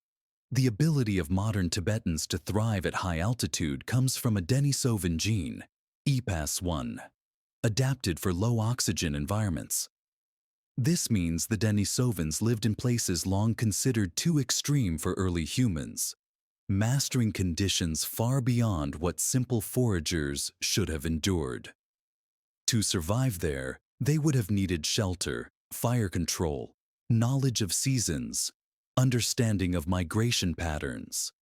The ability of modern Tibetans to thrive at high altitude comes from a Denisovan gene, EPAS1, adapted for low oxygen environments. This means the Denisovans lived in places long considered too extreme for early humans, mastering conditions far beyond what simple foragers should have endured. To survive there, they would have needed shelter, fire control, knowledge of seasons, understanding of migration patterns.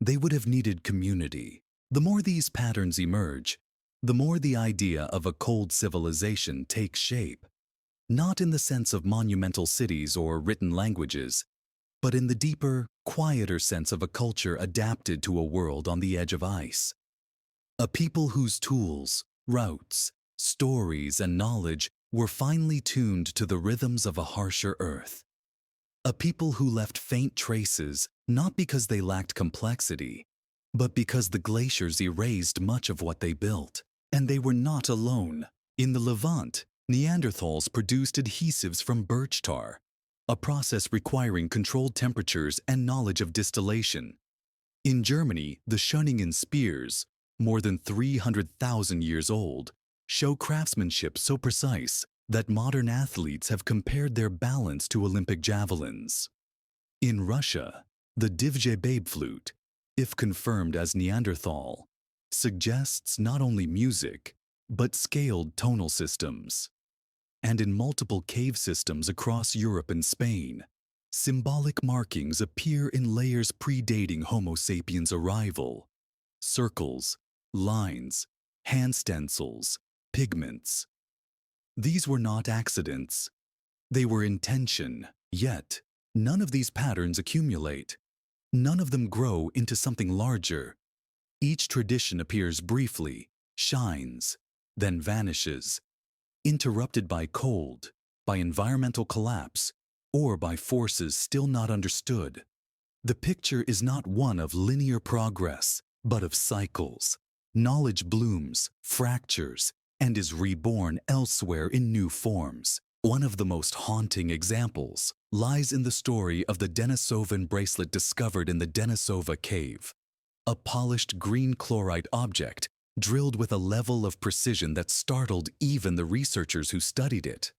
They would have needed community. The more these patterns emerge, the more the idea of a cold civilization takes shape, not in the sense of monumental cities or written languages, but in the deeper, quieter sense of a culture adapted to a world on the edge of ice. A people whose tools, routes, stories, and knowledge were finely tuned to the rhythms of a harsher earth. A people who left faint traces not because they lacked complexity, but because the glaciers erased much of what they built. And they were not alone. In the Levant, Neanderthals produced adhesives from birch tar, a process requiring controlled temperatures and knowledge of distillation. In Germany, the Schöningen spears, more than 300,000 years old, show craftsmanship so precise that modern athletes have compared their balance to Olympic javelins. In Russia, the Divje flute, if confirmed as Neanderthal, suggests not only music, but scaled tonal systems. And in multiple cave systems across Europe and Spain, symbolic markings appear in layers predating Homo sapiens' arrival: circles, lines, hand stencils, pigments. These were not accidents. They were intention. Yet, none of these patterns accumulate. None of them grow into something larger. Each tradition appears briefly, shines, then vanishes, interrupted by cold, by environmental collapse, or by forces still not understood. The picture is not one of linear progress, but of cycles. Knowledge blooms, fractures, and is reborn elsewhere in new forms. One of the most haunting examples lies in the story of the Denisovan bracelet discovered in the Denisova cave, a polished green chlorite object drilled with a level of precision that startled even the researchers who studied it.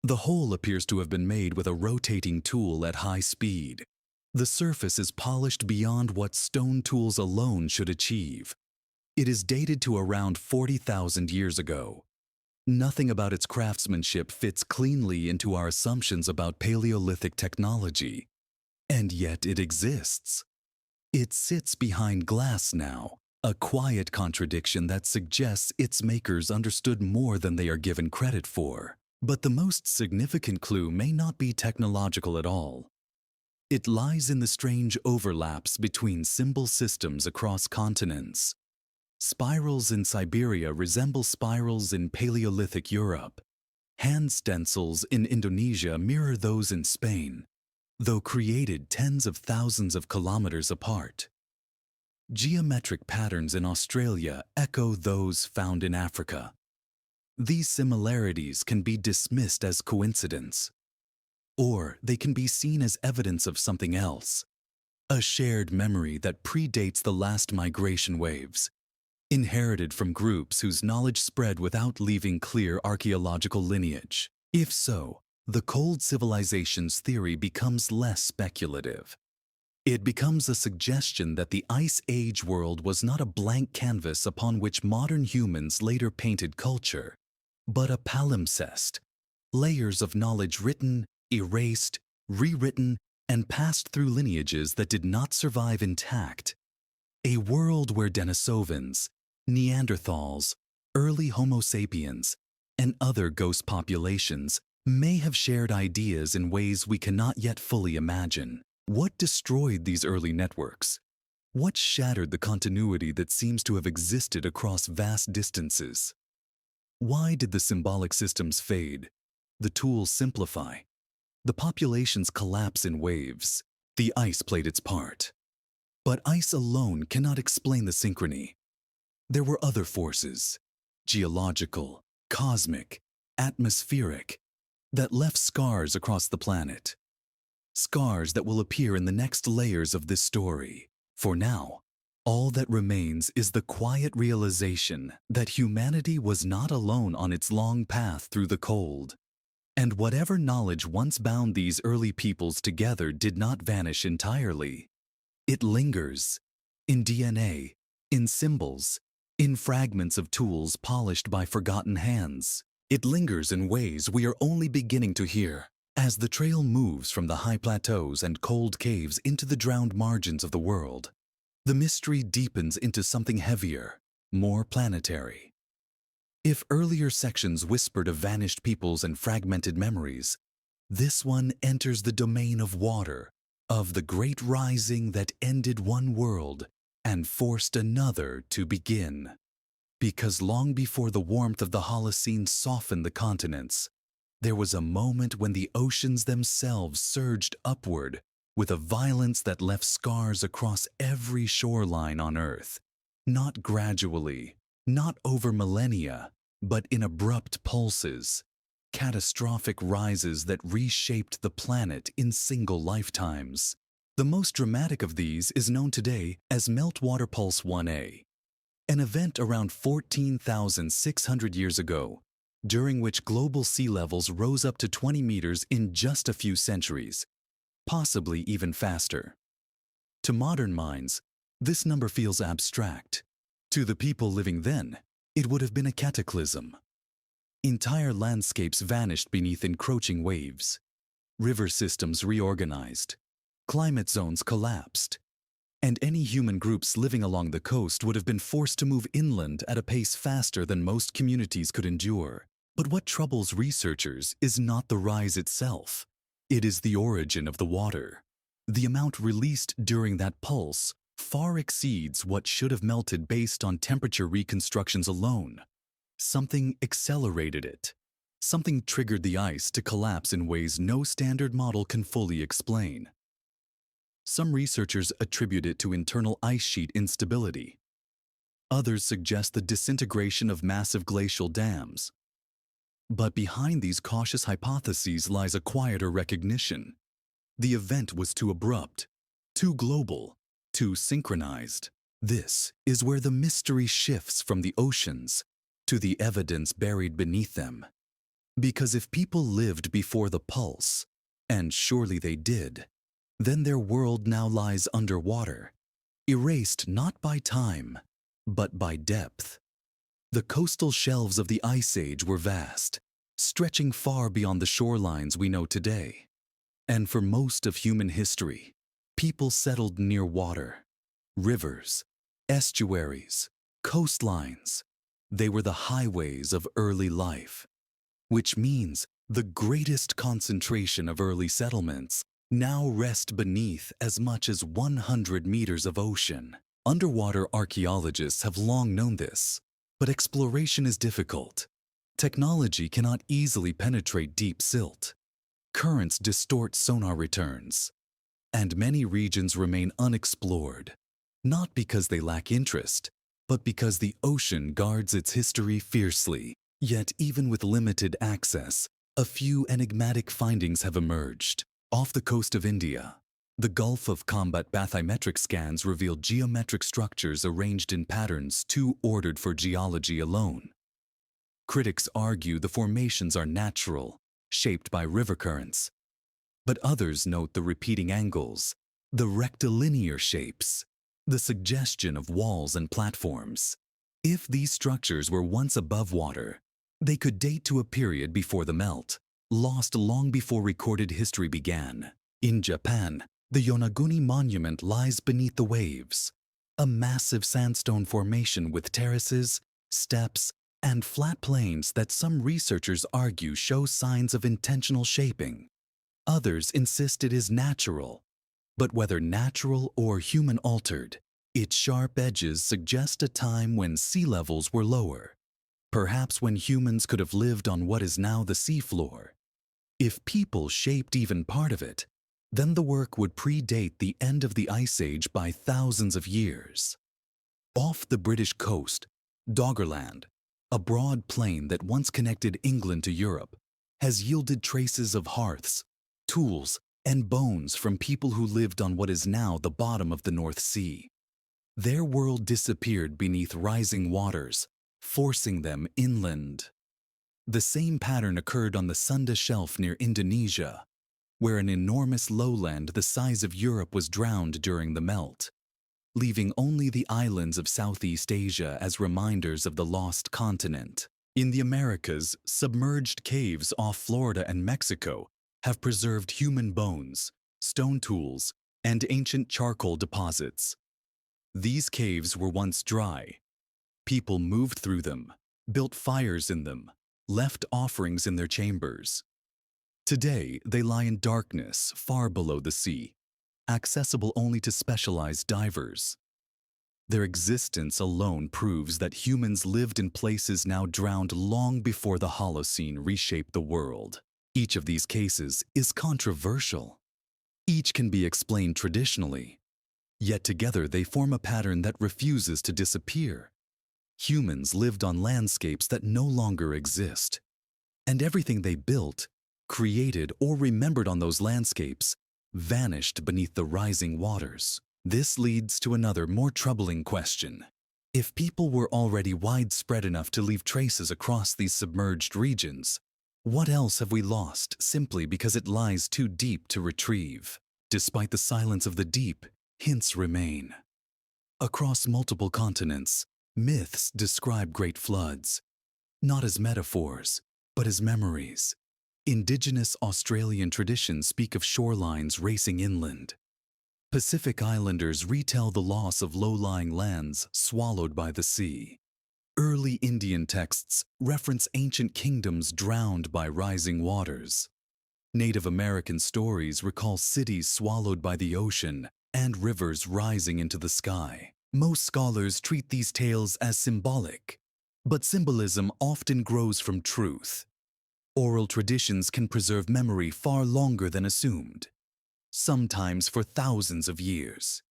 The hole appears to have been made with a rotating tool at high speed. The surface is polished beyond what stone tools alone should achieve. It is dated to around 40,000 years ago. Nothing about its craftsmanship fits cleanly into our assumptions about Paleolithic technology. And yet it exists. It sits behind glass now, a quiet contradiction that suggests its makers understood more than they are given credit for. But the most significant clue may not be technological at all. It lies in the strange overlaps between symbol systems across continents. Spirals in Siberia resemble spirals in Paleolithic Europe. Hand stencils in Indonesia mirror those in Spain, though created tens of thousands of kilometers apart. Geometric patterns in Australia echo those found in Africa. These similarities can be dismissed as coincidence, or they can be seen as evidence of something else, a shared memory that predates the last migration waves, inherited from groups whose knowledge spread without leaving clear archaeological lineage. If so, the cold civilizations theory becomes less speculative. It becomes a suggestion that the Ice Age world was not a blank canvas upon which modern humans later painted culture, but a palimpsest, layers of knowledge written, erased, rewritten, and passed through lineages that did not survive intact. A world where Denisovans, Neanderthals, early Homo sapiens, and other ghost populations may have shared ideas in ways we cannot yet fully imagine. What destroyed these early networks? What shattered the continuity that seems to have existed across vast distances? Why did the symbolic systems fade, the tools simplify, the populations collapse in waves? The ice played its part. But ice alone cannot explain the synchrony. There were other forces, geological, cosmic, atmospheric, that left scars across the planet. Scars that will appear in the next layers of this story. For now, all that remains is the quiet realization that humanity was not alone on its long path through the cold. And whatever knowledge once bound these early peoples together did not vanish entirely. It lingers in DNA, in symbols, in fragments of tools polished by forgotten hands. It lingers in ways we are only beginning to hear. As the trail moves from the high plateaus and cold caves into the drowned margins of the world, the mystery deepens into something heavier, more planetary. If earlier sections whispered of vanished peoples and fragmented memories, this one enters the domain of water, of the great rising that ended one world and forced another to begin. Because long before the warmth of the Holocene softened the continents, there was a moment when the oceans themselves surged upward with a violence that left scars across every shoreline on Earth. Not gradually, not over millennia, but in abrupt pulses, catastrophic rises that reshaped the planet in single lifetimes. The most dramatic of these is known today as Meltwater Pulse 1A, an event around 14,600 years ago, during which global sea levels rose up to 20 meters in just a few centuries, possibly even faster. To modern minds, this number feels abstract. To the people living then, it would have been a cataclysm. Entire landscapes vanished beneath encroaching waves. River systems reorganized. Climate zones collapsed. And any human groups living along the coast would have been forced to move inland at a pace faster than most communities could endure. But what troubles researchers is not the rise itself. It is the origin of the water. The amount released during that pulse far exceeds what should have melted based on temperature reconstructions alone. Something accelerated it. Something triggered the ice to collapse in ways no standard model can fully explain. Some researchers attribute it to internal ice sheet instability. Others suggest the disintegration of massive glacial dams. But behind these cautious hypotheses lies a quieter recognition. The event was too abrupt, too global, too synchronized. This is where the mystery shifts from the oceans to the evidence buried beneath them. Because if people lived before the pulse, and surely they did, then their world now lies underwater, erased not by time, but by depth. The coastal shelves of the Ice Age were vast, stretching far beyond the shorelines we know today. And for most of human history, people settled near water. Rivers, estuaries, coastlines. They were the highways of early life, which means the greatest concentration of early settlements now rest beneath as much as 100 meters of ocean. Underwater archaeologists have long known this, but exploration is difficult. Technology cannot easily penetrate deep silt. Currents distort sonar returns, and many regions remain unexplored, not because they lack interest, but because the ocean guards its history fiercely. Yet even with limited access, a few enigmatic findings have emerged. Off the coast of India, the Gulf of Combat bathymetric scans revealed geometric structures arranged in patterns too ordered for geology alone. Critics argue the formations are natural, shaped by river currents. But others note the repeating angles, the rectilinear shapes, the suggestion of walls and platforms. If these structures were once above water, they could date to a period before the melt, lost long before recorded history began. In Japan, the Yonaguni Monument lies beneath the waves, a massive sandstone formation with terraces, steps, and flat plains that some researchers argue show signs of intentional shaping. Others insist it is natural, but whether natural or human-altered, its sharp edges suggest a time when sea levels were lower, perhaps when humans could have lived on what is now the seafloor. If people shaped even part of it, then the work would predate the end of the Ice Age by thousands of years. Off the British coast, Doggerland, a broad plain that once connected England to Europe, has yielded traces of hearths, tools, and bones from people who lived on what is now the bottom of the North Sea. Their world disappeared beneath rising waters, forcing them inland. The same pattern occurred on the Sunda Shelf near Indonesia, where an enormous lowland the size of Europe was drowned during the melt, leaving only the islands of Southeast Asia as reminders of the lost continent. In the Americas, submerged caves off Florida and Mexico have preserved human bones, stone tools, and ancient charcoal deposits. These caves were once dry. People moved through them, built fires in them, left offerings in their chambers. Today, they lie in darkness far below the sea, accessible only to specialized divers. Their existence alone proves that humans lived in places now drowned long before the Holocene reshaped the world. Each of these cases is controversial. Each can be explained traditionally, yet together they form a pattern that refuses to disappear. Humans lived on landscapes that no longer exist, and everything they built, created, or remembered on those landscapes vanished beneath the rising waters. This leads to another more troubling question. If people were already widespread enough to leave traces across these submerged regions, what else have we lost simply because it lies too deep to retrieve? Despite the silence of the deep, hints remain. Across multiple continents, myths describe great floods, not as metaphors, but as memories. Indigenous Australian traditions speak of shorelines racing inland. Pacific Islanders retell the loss of low-lying lands swallowed by the sea. Early Indian texts reference ancient kingdoms drowned by rising waters. Native American stories recall cities swallowed by the ocean and rivers rising into the sky. Most scholars treat these tales as symbolic, but symbolism often grows from truth. Oral traditions can preserve memory far longer than assumed, sometimes for thousands of years.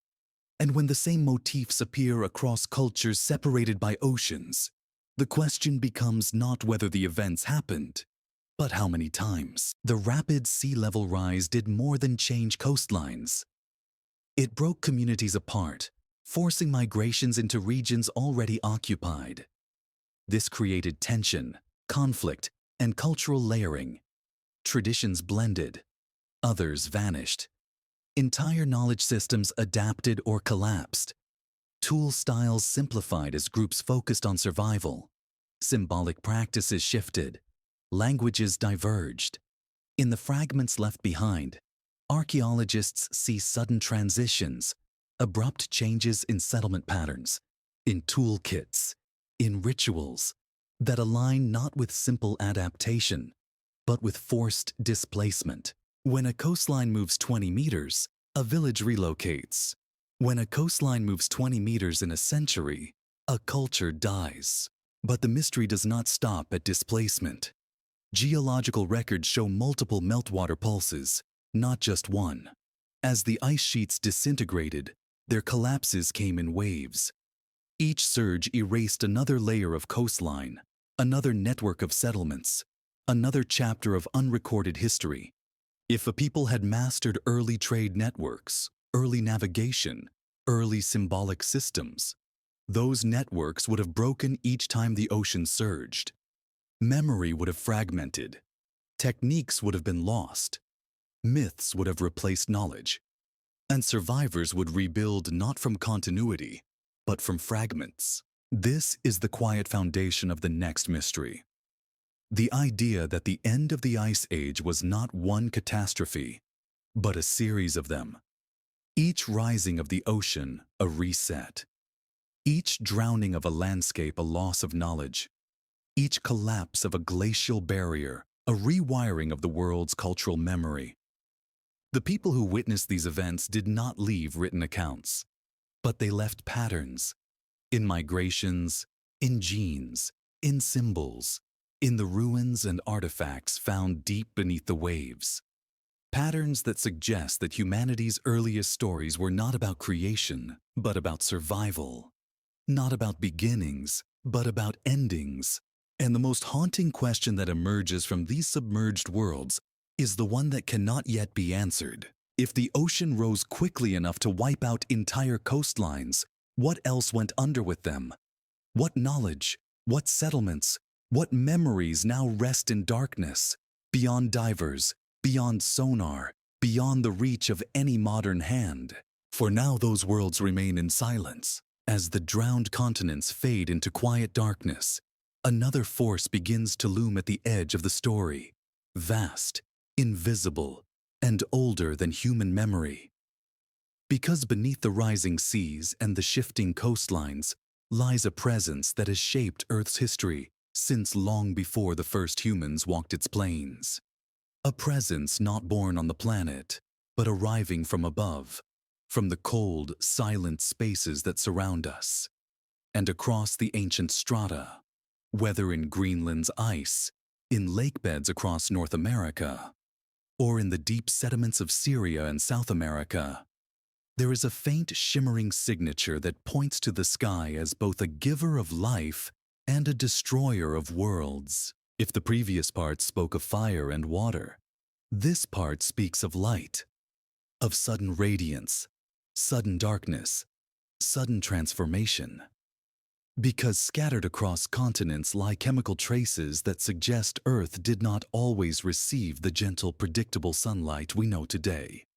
And when the same motifs appear across cultures separated by oceans, the question becomes not whether the events happened, But how many times? The rapid sea level rise did more than change coastlines. It broke communities apart, forcing migrations into regions already occupied. This created tension, conflict, and cultural layering. Traditions blended, others vanished. Entire knowledge systems adapted or collapsed. Tool styles simplified as groups focused on survival. Symbolic practices shifted. Languages diverged. In the fragments left behind, archaeologists see sudden transitions, abrupt changes in settlement patterns, in toolkits, in rituals that align not with simple adaptation, but with forced displacement. When a coastline moves 20 meters, a village relocates. When a coastline moves 20 meters in a century, a culture dies. But the mystery does not stop at displacement. Geological records show multiple meltwater pulses, not just one. As the ice sheets disintegrated, their collapses came in waves. Each surge erased another layer of coastline, another network of settlements, another chapter of unrecorded history. If a people had mastered early trade networks, early navigation, early symbolic systems, those networks would have broken each time the ocean surged. Memory would have fragmented. Techniques would have been lost. Myths would have replaced knowledge. And survivors would rebuild not from continuity, but from fragments. This is the quiet foundation of the next mystery. The idea that the end of the Ice Age was not one catastrophe, but a series of them. Each rising of the ocean, a reset. Each drowning of a landscape, a loss of knowledge. Each collapse of a glacial barrier, a rewiring of the world's cultural memory. The people who witnessed these events did not leave written accounts, but they left patterns. In migrations, in genes, in symbols, in the ruins and artifacts found deep beneath the waves. Patterns that suggest that humanity's earliest stories were not about creation, but about survival. Not about beginnings, but about endings. And the most haunting question that emerges from these submerged worlds is the one that cannot yet be answered. If the ocean rose quickly enough to wipe out entire coastlines, what else went under with them? What knowledge, what settlements, what memories now rest in darkness, beyond divers, beyond sonar, beyond the reach of any modern hand? For now those worlds remain in silence. As the drowned continents fade into quiet darkness, another force begins to loom at the edge of the story, vast, invisible, and older than human memory. Because beneath the rising seas and the shifting coastlines lies a presence that has shaped Earth's history since long before the first humans walked its plains. A presence not born on the planet, but arriving from above, from the cold, silent spaces that surround us, and across the ancient strata, whether in Greenland's ice, in lake beds across North America, or in the deep sediments of Syria and South America. There is a faint shimmering signature that points to the sky as both a giver of life and a destroyer of worlds. If the previous part spoke of fire and water, this part speaks of light, of sudden radiance, sudden darkness, sudden transformation. Because scattered across continents lie chemical traces that suggest Earth did not always receive the gentle, predictable sunlight we know today.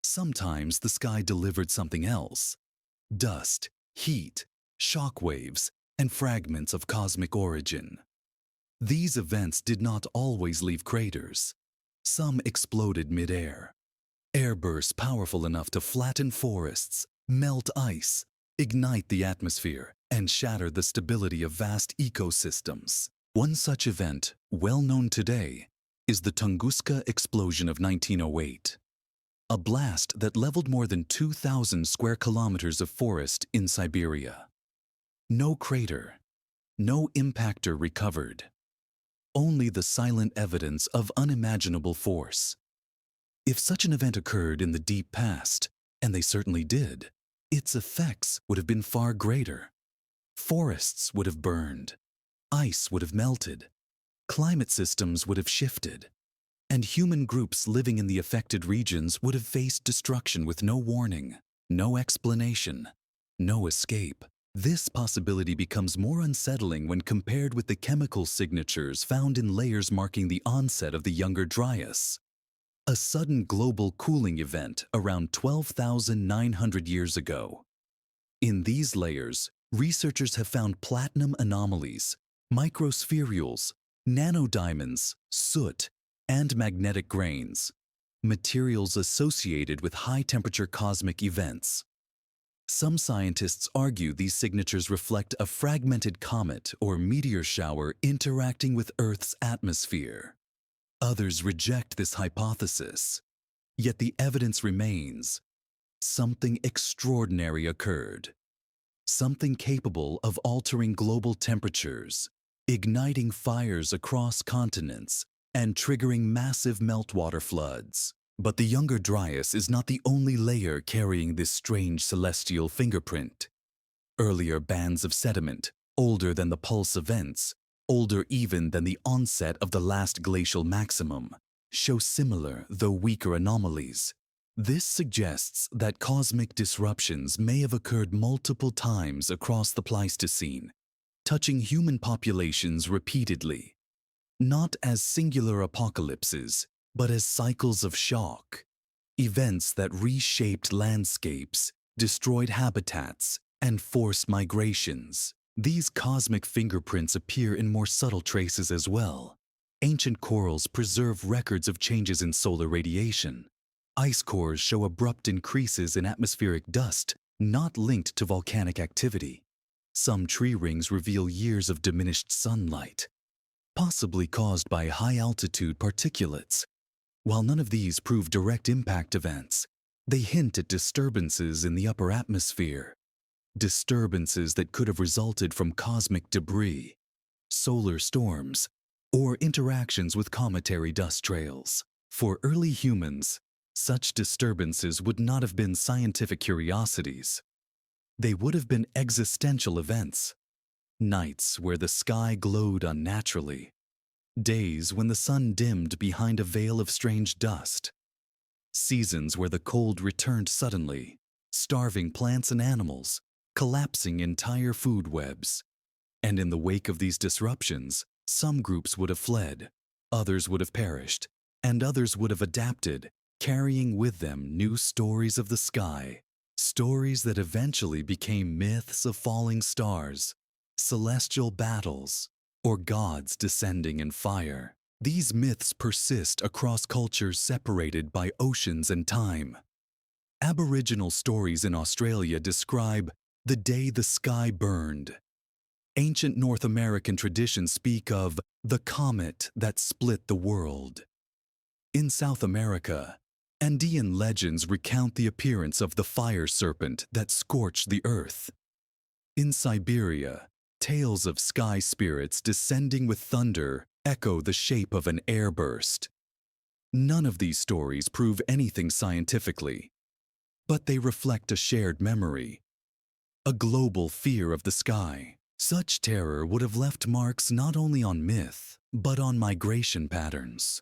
Sometimes the sky delivered something else: dust, heat, shock waves, and fragments of cosmic origin. These events did not always leave craters. Some exploded mid-air. Airbursts powerful enough to flatten forests, melt ice, ignite the atmosphere, and shatter the stability of vast ecosystems. One such event, well known today, is the Tunguska explosion of 1908. A blast that leveled more than 2,000 square kilometers of forest in Siberia. No crater, no impactor recovered. Only the silent evidence of unimaginable force. If such an event occurred in the deep past, and they certainly did, its effects would have been far greater. Forests would have burned. Ice would have melted. Climate systems would have shifted, and human groups living in the affected regions would have faced destruction with no warning, no explanation, no escape. This possibility becomes more unsettling when compared with the chemical signatures found in layers marking the onset of the Younger Dryas, a sudden global cooling event around 12,900 years ago. In these layers, researchers have found platinum anomalies, microspherules, nanodiamonds, soot, and magnetic grains, materials associated with high-temperature cosmic events. Some scientists argue these signatures reflect a fragmented comet or meteor shower interacting with Earth's atmosphere. Others reject this hypothesis, yet the evidence remains. Something extraordinary occurred. Something capable of altering global temperatures, igniting fires across continents, and triggering massive meltwater floods. But the Younger Dryas is not the only layer carrying this strange celestial fingerprint. Earlier bands of sediment, older than the pulse events, older even than the onset of the last glacial maximum, show similar though weaker anomalies. This suggests that cosmic disruptions may have occurred multiple times across the Pleistocene, touching human populations repeatedly, not as singular apocalypses, but as cycles of shock, events that reshaped landscapes, destroyed habitats, and forced migrations. These cosmic fingerprints appear in more subtle traces as well. Ancient corals preserve records of changes in solar radiation. Ice cores show abrupt increases in atmospheric dust, not linked to volcanic activity. Some tree rings reveal years of diminished sunlight, possibly caused by high-altitude particulates. While none of these prove direct impact events, they hint at disturbances in the upper atmosphere, disturbances that could have resulted from cosmic debris, solar storms, or interactions with cometary dust trails. For early humans, such disturbances would not have been scientific curiosities. They would have been existential events, nights where the sky glowed unnaturally, days when the sun dimmed behind a veil of strange dust, seasons where the cold returned suddenly, starving plants and animals, collapsing entire food webs. And in the wake of these disruptions, some groups would have fled, others would have perished, and others would have adapted, carrying with them new stories of the sky, stories that eventually became myths of falling stars, celestial battles, or gods descending in fire. These myths persist across cultures separated by oceans and time. Aboriginal stories in Australia describe the day the sky burned. Ancient North American traditions speak of the comet that split the world. In South America, Andean legends recount the appearance of the fire serpent that scorched the earth. In Siberia, tales of sky spirits descending with thunder echo the shape of an airburst. None of these stories prove anything scientifically, but they reflect a shared memory, a global fear of the sky. Such terror would have left marks not only on myth, but on migration patterns.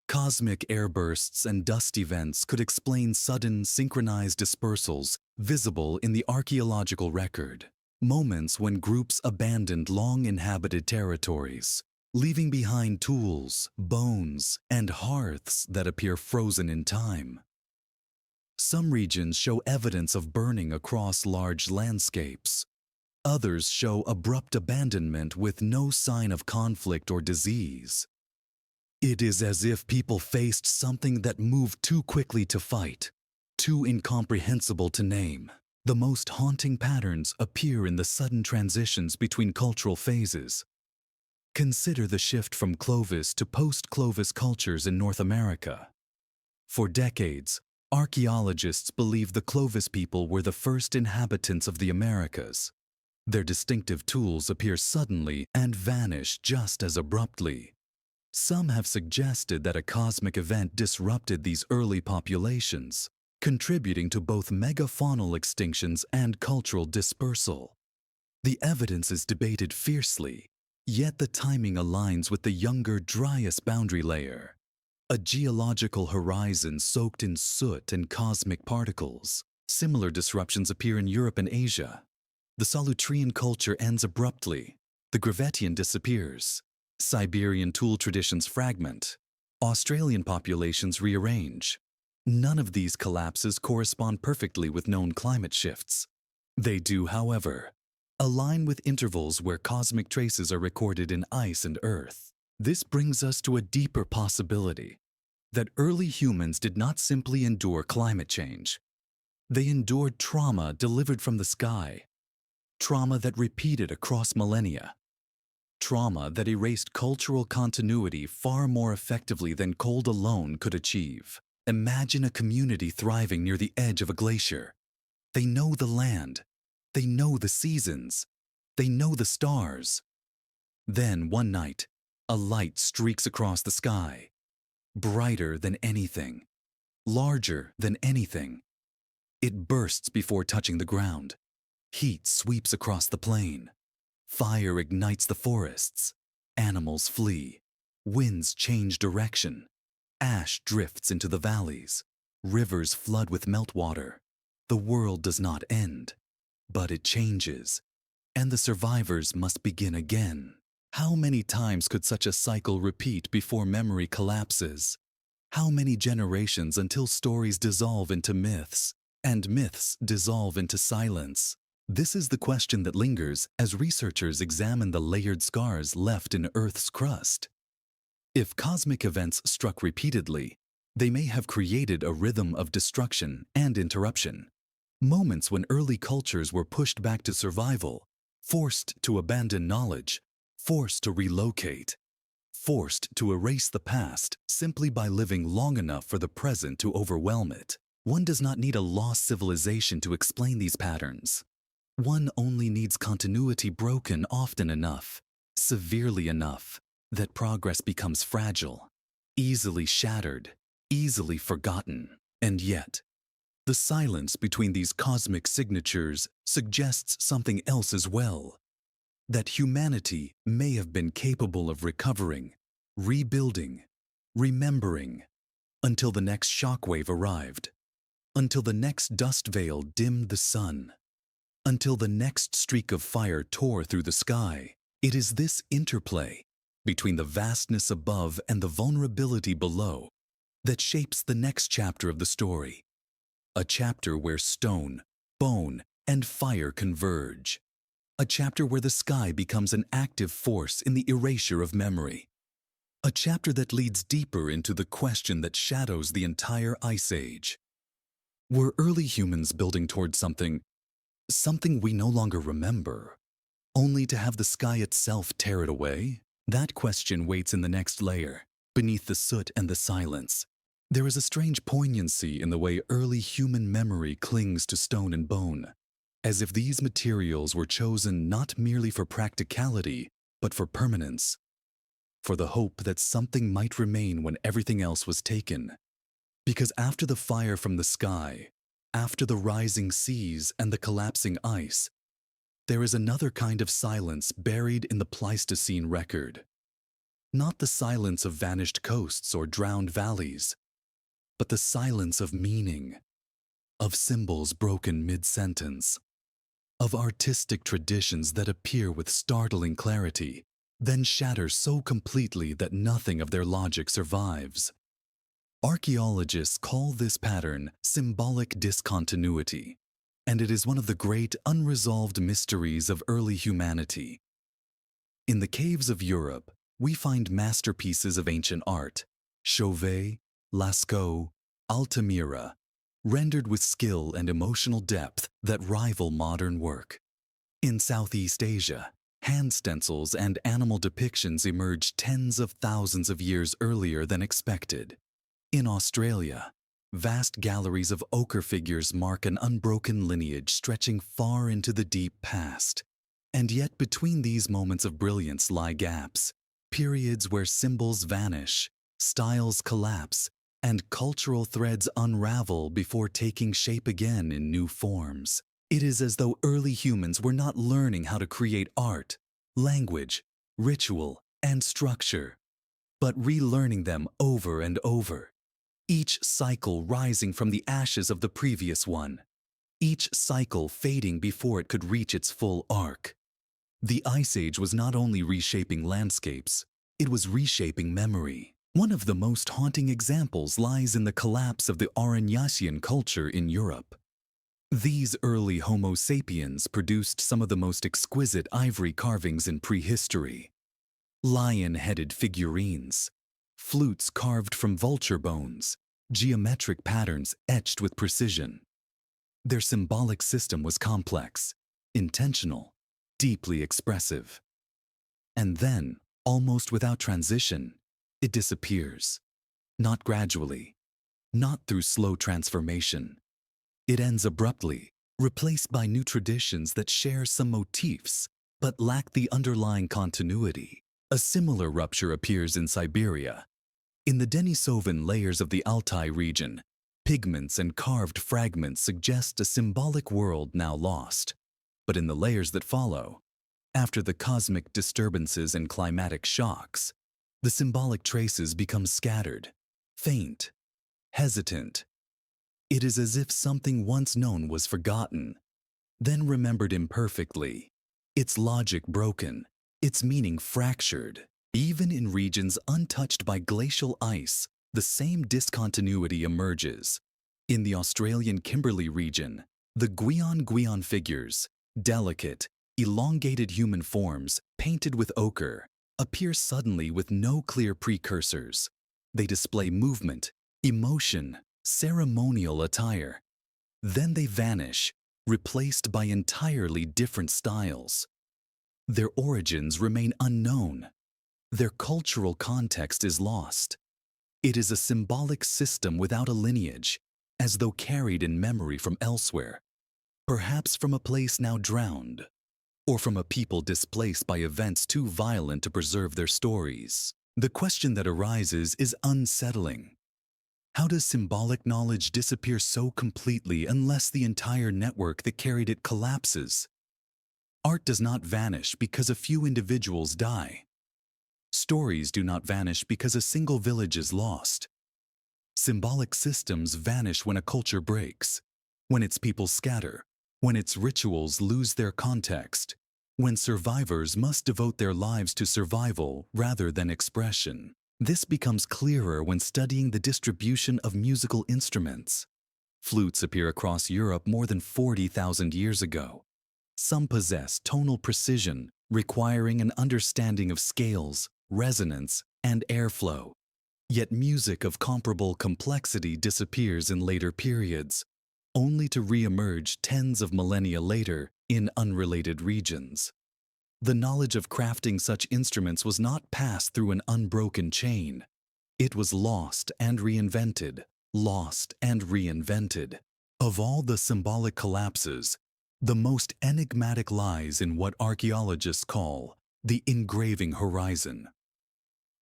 Cosmic airbursts and dust events could explain sudden, synchronized dispersals visible in the archaeological record. Moments when groups abandoned long-inhabited territories, leaving behind tools, bones, and hearths that appear frozen in time. Some regions show evidence of burning across large landscapes. Others show abrupt abandonment with no sign of conflict or disease. It is as if people faced something that moved too quickly to fight, too incomprehensible to name. The most haunting patterns appear in the sudden transitions between cultural phases. Consider the shift from Clovis to post-Clovis cultures in North America. For decades, archaeologists believe the Clovis people were the first inhabitants of the Americas. Their distinctive tools appear suddenly and vanish just as abruptly. Some have suggested that a cosmic event disrupted these early populations, contributing to both megafaunal extinctions and cultural dispersal. The evidence is debated fiercely, Yet the timing aligns with the Younger Dryas boundary layer, a geological horizon soaked in soot and cosmic particles. Similar disruptions appear in Europe and Asia. The Solutrean culture ends abruptly. The Gravettian disappears. Siberian tool traditions fragment. Australian populations rearrange. None of these collapses correspond perfectly with known climate shifts. They do, however, align with intervals where cosmic traces are recorded in ice and earth. This brings us to a deeper possibility, that early humans did not simply endure climate change. They endured trauma delivered from the sky, trauma that repeated across millennia, trauma that erased cultural continuity far more effectively than cold alone could achieve. Imagine a community thriving near the edge of a glacier. They know the land. They know the seasons. They know the stars. Then, one night, a light streaks across the sky, brighter than anything, larger than anything. It bursts before touching the ground. Heat sweeps across the plain. Fire ignites the forests. Animals flee. Winds change direction. Ash drifts into the valleys. Rivers flood with meltwater. The world does not end, but it changes, and the survivors must begin again. How many times could such a cycle repeat before memory collapses? How many generations until stories dissolve into myths, and myths dissolve into silence? This is the question that lingers as researchers examine the layered scars left in Earth's crust. If cosmic events struck repeatedly, they may have created a rhythm of destruction and interruption. Moments when early cultures were pushed back to survival, forced to abandon knowledge, forced to relocate, forced to erase the past simply by living long enough for the present to overwhelm it. One does not need a lost civilization to explain these patterns. One only needs continuity broken often enough, severely enough, that progress becomes fragile, easily shattered, easily forgotten. And yet, the silence between these cosmic signatures suggests something else as well. That humanity may have been capable of recovering, rebuilding, remembering, until the next shockwave arrived, until the next dust veil dimmed the sun, until the next streak of fire tore through the sky. It is this interplay between the vastness above and the vulnerability below that shapes the next chapter of the story. A chapter where stone, bone, and fire converge. A chapter where the sky becomes an active force in the erasure of memory. A chapter that leads deeper into the question that shadows the entire Ice Age. Were early humans building towards something we no longer remember, only to have the sky itself tear it away? That question waits in the next layer, beneath the soot and the silence. There is a strange poignancy in the way early human memory clings to stone and bone, as if these materials were chosen not merely for practicality, but for permanence, for the hope that something might remain when everything else was taken. Because after the fire from the sky, after the rising seas and the collapsing ice, there is another kind of silence buried in the Pleistocene record. Not the silence of vanished coasts or drowned valleys, but the silence of meaning, of symbols broken mid-sentence, of artistic traditions that appear with startling clarity, then shatter so completely that nothing of their logic survives. Archaeologists call this pattern symbolic discontinuity, and it is one of the great unresolved mysteries of early humanity. In the caves of Europe, we find masterpieces of ancient art, Chauvet, Lascaux, Altamira, rendered with skill and emotional depth that rival modern work. In Southeast Asia, hand stencils and animal depictions emerged tens of thousands of years earlier than expected. In Australia, vast galleries of ochre figures mark an unbroken lineage stretching far into the deep past. And yet between these moments of brilliance lie gaps, periods where symbols vanish, styles collapse, and cultural threads unravel before taking shape again in new forms. It is as though early humans were not learning how to create art, language, ritual, and structure, but relearning them over and over, each cycle rising from the ashes of the previous one, each cycle fading before it could reach its full arc. The Ice Age was not only reshaping landscapes, it was reshaping memory. One of the most haunting examples lies in the collapse of the Aurignacian culture in Europe. These early Homo sapiens produced some of the most exquisite ivory carvings in prehistory. Lion-headed figurines, flutes carved from vulture bones, geometric patterns etched with precision. Their symbolic system was complex, intentional, deeply expressive. And then, almost without transition, it disappears. Not gradually, not through slow transformation. It ends abruptly, replaced by new traditions that share some motifs but lack the underlying continuity. A similar rupture appears in Siberia. In the Denisovan layers of the Altai region, pigments and carved fragments suggest a symbolic world now lost. But in the layers that follow, after the cosmic disturbances and climatic shocks, the symbolic traces become scattered, faint, hesitant. It is as if something once known was forgotten, then remembered imperfectly, its logic broken, its meaning fractured. Even in regions untouched by glacial ice, the same discontinuity emerges. In the Australian Kimberley region, the Gwion figures, delicate, elongated human forms painted with ochre, appear suddenly with no clear precursors. They display movement, emotion, ceremonial attire. Then they vanish, replaced by entirely different styles. Their origins remain unknown. Their cultural context is lost. It is a symbolic system without a lineage, as though carried in memory from elsewhere, perhaps from a place now drowned, or from a people displaced by events too violent to preserve their stories. The question that arises is unsettling. How does symbolic knowledge disappear so completely unless the entire network that carried it collapses? Art does not vanish because a few individuals die. Stories do not vanish because a single village is lost. Symbolic systems vanish when a culture breaks, when its people scatter, when its rituals lose their context, when survivors must devote their lives to survival rather than expression. This becomes clearer when studying the distribution of musical instruments. Flutes appear across Europe more than 40,000 years ago. Some possess tonal precision, requiring an understanding of scales, resonance, and airflow. Yet music of comparable complexity disappears in later periods, only to re-emerge tens of millennia later in unrelated regions. The knowledge of crafting such instruments was not passed through an unbroken chain. It was lost and reinvented, lost and reinvented. Of all the symbolic collapses, the most enigmatic lies in what archaeologists call the engraving horizon.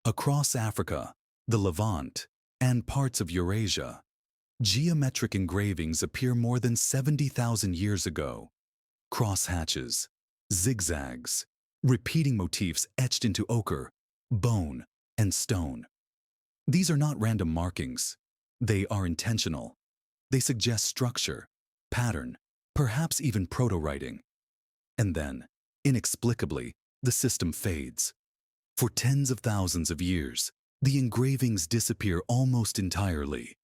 Across Africa, the Levant, and parts of Eurasia, geometric engravings appear more than 70,000 years ago. Crosshatches, zigzags, repeating motifs etched into ochre, bone, and stone. These are not random markings. They are intentional. They suggest structure, pattern, perhaps even proto-writing. And then, inexplicably, the system fades. For tens of thousands of years, the engravings disappear almost entirely,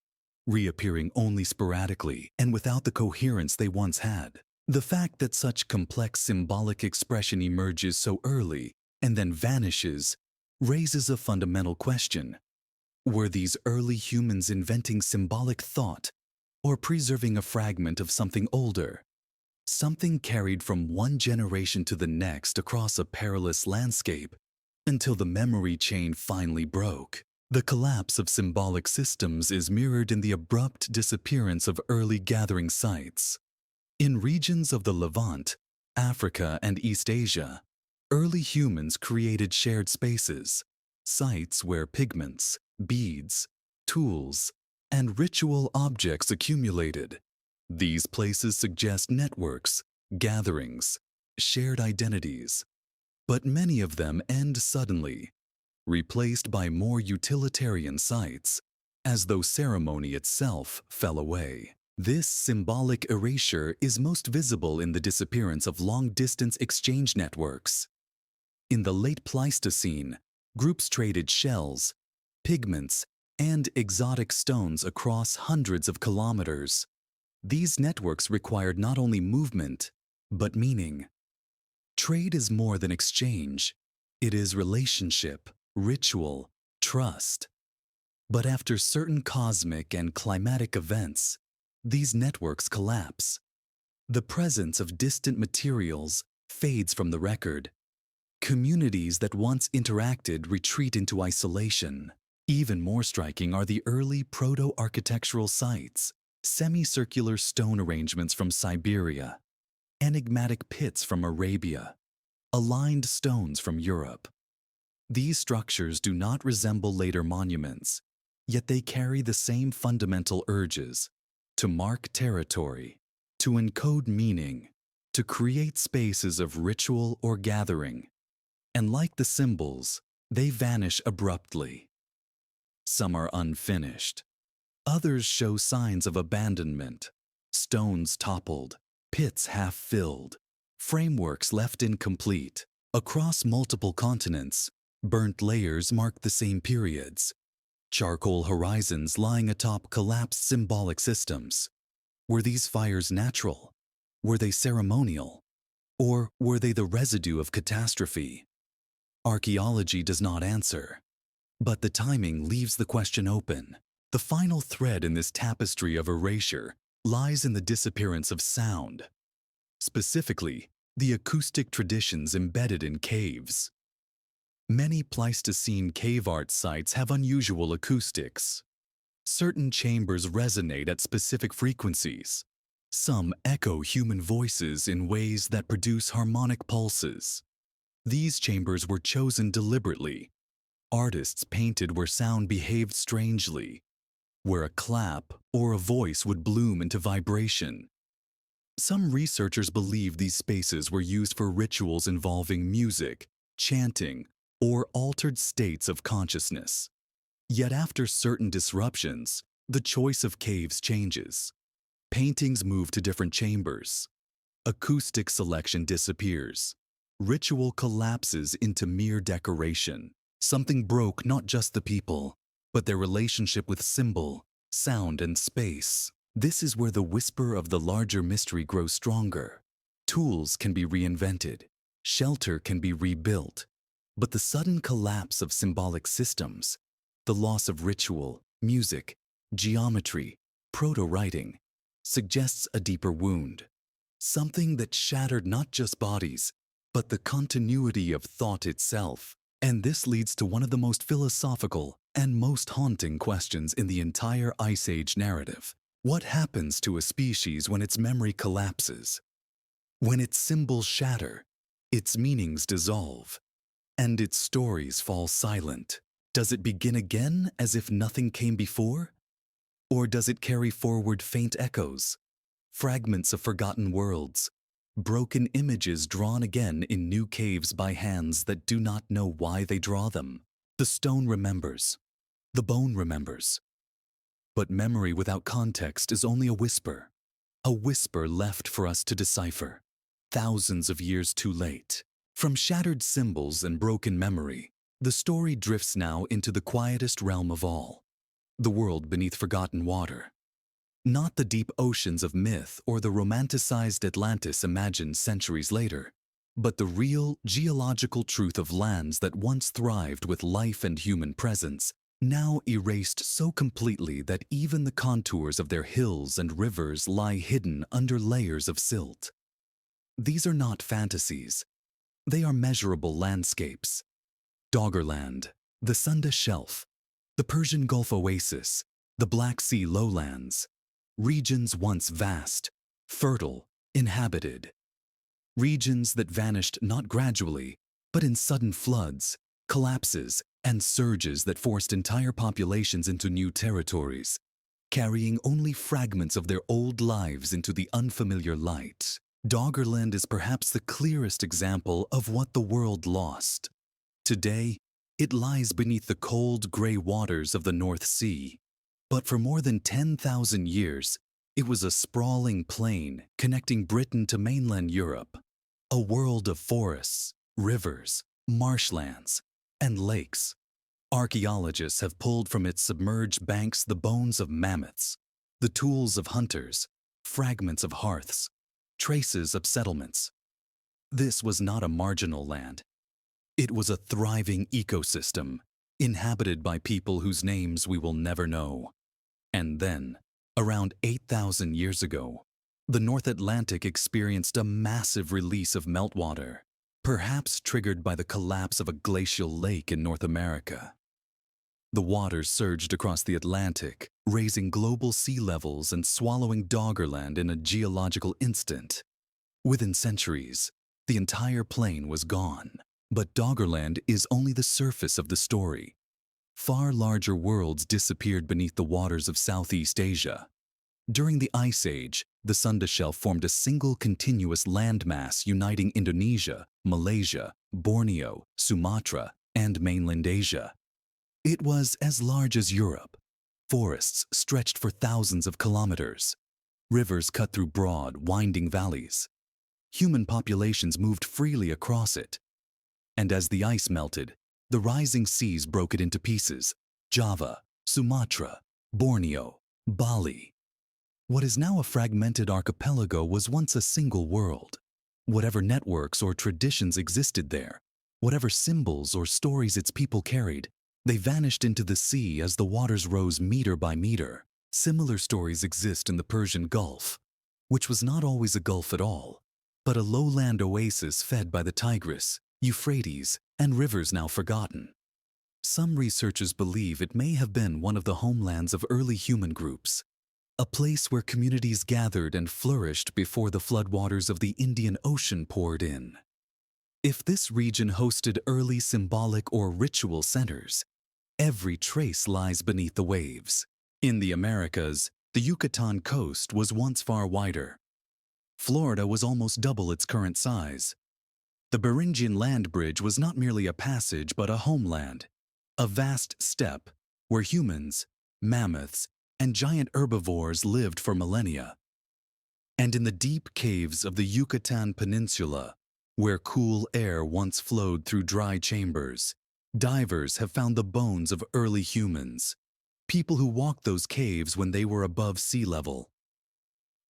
reappearing only sporadically and without the coherence they once had. The fact that such complex symbolic expression emerges so early and then vanishes raises a fundamental question. Were these early humans inventing symbolic thought or preserving a fragment of something older? Something carried from one generation to the next across a perilous landscape until the memory chain finally broke. The collapse of symbolic systems is mirrored in the abrupt disappearance of early gathering sites. In regions of the Levant, Africa, and East Asia, early humans created shared spaces, sites where pigments, beads, tools, and ritual objects accumulated. These places suggest networks, gatherings, shared identities. But many of them end suddenly, replaced by more utilitarian sites, as though ceremony itself fell away. This symbolic erasure is most visible in the disappearance of long-distance exchange networks. In the late Pleistocene, groups traded shells, pigments, and exotic stones across hundreds of kilometers. These networks required not only movement, but meaning. Trade is more than exchange. It is relationship, ritual, trust. But after certain cosmic and climatic events, these networks collapse. The presence of distant materials fades from the record. Communities that once interacted retreat into isolation. Even more striking are the early proto-architectural sites, semicircular stone arrangements from Siberia, enigmatic pits from Arabia, aligned stones from Europe. These structures do not resemble later monuments, yet they carry the same fundamental urges: to mark territory, to encode meaning, to create spaces of ritual or gathering. And like the symbols, they vanish abruptly. Some are unfinished. Others show signs of abandonment: stones toppled, pits half filled, frameworks left incomplete. Across multiple continents, burnt layers mark the same periods. Charcoal horizons lying atop collapsed symbolic systems. Were these fires natural? Were they ceremonial? Or were they the residue of catastrophe? Archaeology does not answer, but the timing leaves the question open. The final thread in this tapestry of erasure lies in the disappearance of sound, specifically the acoustic traditions embedded in caves. Many Pleistocene cave art sites have unusual acoustics. Certain chambers resonate at specific frequencies. Some echo human voices in ways that produce harmonic pulses. These chambers were chosen deliberately. Artists painted where sound behaved strangely, where a clap or a voice would bloom into vibration. Some researchers believe these spaces were used for rituals involving music, chanting, or altered states of consciousness. Yet after certain disruptions, the choice of caves changes. Paintings move to different chambers. Acoustic selection disappears. Ritual collapses into mere decoration. Something broke not just the people, but their relationship with symbol, sound, and space. This is where the whisper of the larger mystery grows stronger. Tools can be reinvented. Shelter can be rebuilt. But the sudden collapse of symbolic systems, the loss of ritual, music, geometry, proto-writing, suggests a deeper wound. Something that shattered not just bodies, but the continuity of thought itself. And this leads to one of the most philosophical and most haunting questions in the entire Ice Age narrative. What happens to a species when its memory collapses? When its symbols shatter, its meanings dissolve, and its stories fall silent? Does it begin again as if nothing came before? Or does it carry forward faint echoes, fragments of forgotten worlds, broken images drawn again in new caves by hands that do not know why they draw them? The stone remembers. The bone remembers. But memory without context is only a whisper left for us to decipher, thousands of years too late. From shattered symbols and broken memory, the story drifts now into the quietest realm of all, the world beneath forgotten water. Not the deep oceans of myth or the romanticized Atlantis imagined centuries later, but the real geological truth of lands that once thrived with life and human presence, now erased so completely that even the contours of their hills and rivers lie hidden under layers of silt. These are not fantasies. They are measurable landscapes. Doggerland, the Sunda Shelf, the Persian Gulf Oasis, the Black Sea lowlands, regions once vast, fertile, inhabited. Regions that vanished not gradually, but in sudden floods, collapses, and surges that forced entire populations into new territories, carrying only fragments of their old lives into the unfamiliar light. Doggerland is perhaps the clearest example of what the world lost. Today, it lies beneath the cold, gray waters of the North Sea. But for more than 10,000 years, it was a sprawling plain connecting Britain to mainland Europe. A world of forests, rivers, marshlands, and lakes. Archaeologists have pulled from its submerged banks the bones of mammoths, the tools of hunters, fragments of hearths, traces of settlements. This was not a marginal land. It was a thriving ecosystem, inhabited by people whose names we will never know. And then, around 8,000 years ago, the North Atlantic experienced a massive release of meltwater, perhaps triggered by the collapse of a glacial lake in North America. The waters surged across the Atlantic, raising global sea levels and swallowing Doggerland in a geological instant. Within centuries, the entire plain was gone. But Doggerland is only the surface of the story. Far larger worlds disappeared beneath the waters of Southeast Asia. During the Ice Age, the Sunda Shelf formed a single continuous landmass uniting Indonesia, Malaysia, Borneo, Sumatra, and mainland Asia. It was as large as Europe. Forests stretched for thousands of kilometers. Rivers cut through broad, winding valleys. Human populations moved freely across it. And as the ice melted, the rising seas broke it into pieces: Java, Sumatra, Borneo, Bali. What is now a fragmented archipelago was once a single world. Whatever networks or traditions existed there, whatever symbols or stories its people carried, they vanished into the sea as the waters rose meter by meter. Similar stories exist in the Persian Gulf, which was not always a gulf at all, but a lowland oasis fed by the Tigris, Euphrates, and rivers now forgotten. Some researchers believe it may have been one of the homelands of early human groups, a place where communities gathered and flourished before the floodwaters of the Indian Ocean poured in. If this region hosted early symbolic or ritual centers, every trace lies beneath the waves. In the Americas, the Yucatan coast was once far wider. Florida was almost double its current size. The Beringian land bridge was not merely a passage but a homeland, a vast steppe where humans, mammoths, and giant herbivores lived for millennia. And in the deep caves of the Yucatan Peninsula, where cool air once flowed through dry chambers, divers have found the bones of early humans, people who walked those caves when they were above sea level.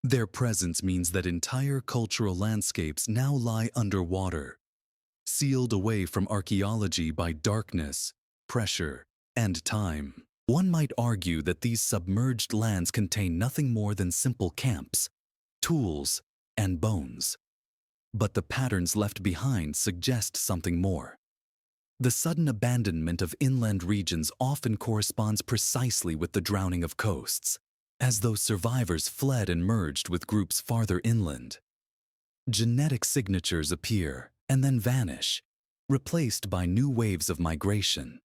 Their presence means that entire cultural landscapes now lie underwater, sealed away from archaeology by darkness, pressure, and time. One might argue that these submerged lands contain nothing more than simple camps, tools, and bones. But the patterns left behind suggest something more. The sudden abandonment of inland regions often corresponds precisely with the drowning of coasts, as though survivors fled and merged with groups farther inland. Genetic signatures appear and then vanish, replaced by new waves of migration.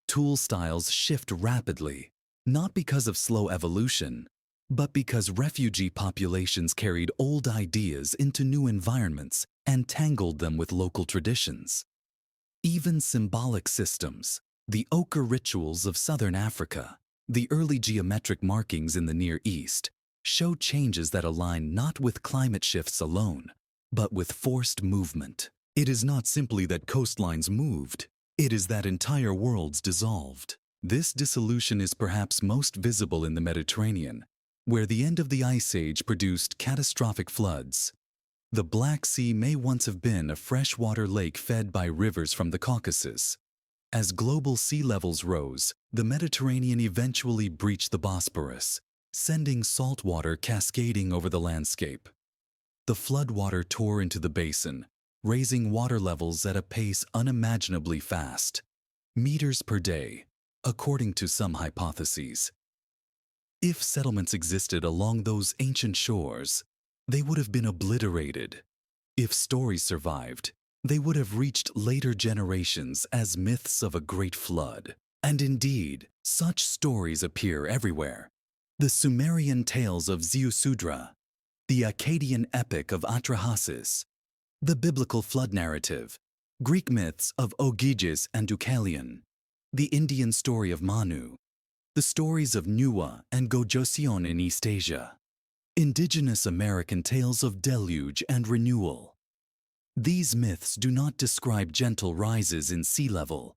Tool styles shift rapidly, not because of slow evolution, but because refugee populations carried old ideas into new environments and tangled them with local traditions. Even symbolic systems, the ochre rituals of southern Africa, the early geometric markings in the Near East, show changes that align not with climate shifts alone, but with forced movement. It is not simply that coastlines moved, it is that entire worlds dissolved. This dissolution is perhaps most visible in the Mediterranean, where the end of the Ice Age produced catastrophic floods. The Black Sea may once have been a freshwater lake fed by rivers from the Caucasus. As global sea levels rose, the Mediterranean eventually breached the Bosporus, sending salt water cascading over the landscape. The floodwater tore into the basin, raising water levels at a pace unimaginably fast, meters per day, according to some hypotheses. If settlements existed along those ancient shores, they would have been obliterated. If stories survived, they would have reached later generations as myths of a great flood. And indeed, such stories appear everywhere. The Sumerian tales of Ziusudra, the Akkadian epic of Atrahasis, the biblical flood narrative, Greek myths of Ogyges and Deucalion, the Indian story of Manu, the stories of Nuwa and Gojoseon in East Asia, indigenous American tales of deluge and renewal. These myths do not describe gentle rises in sea level.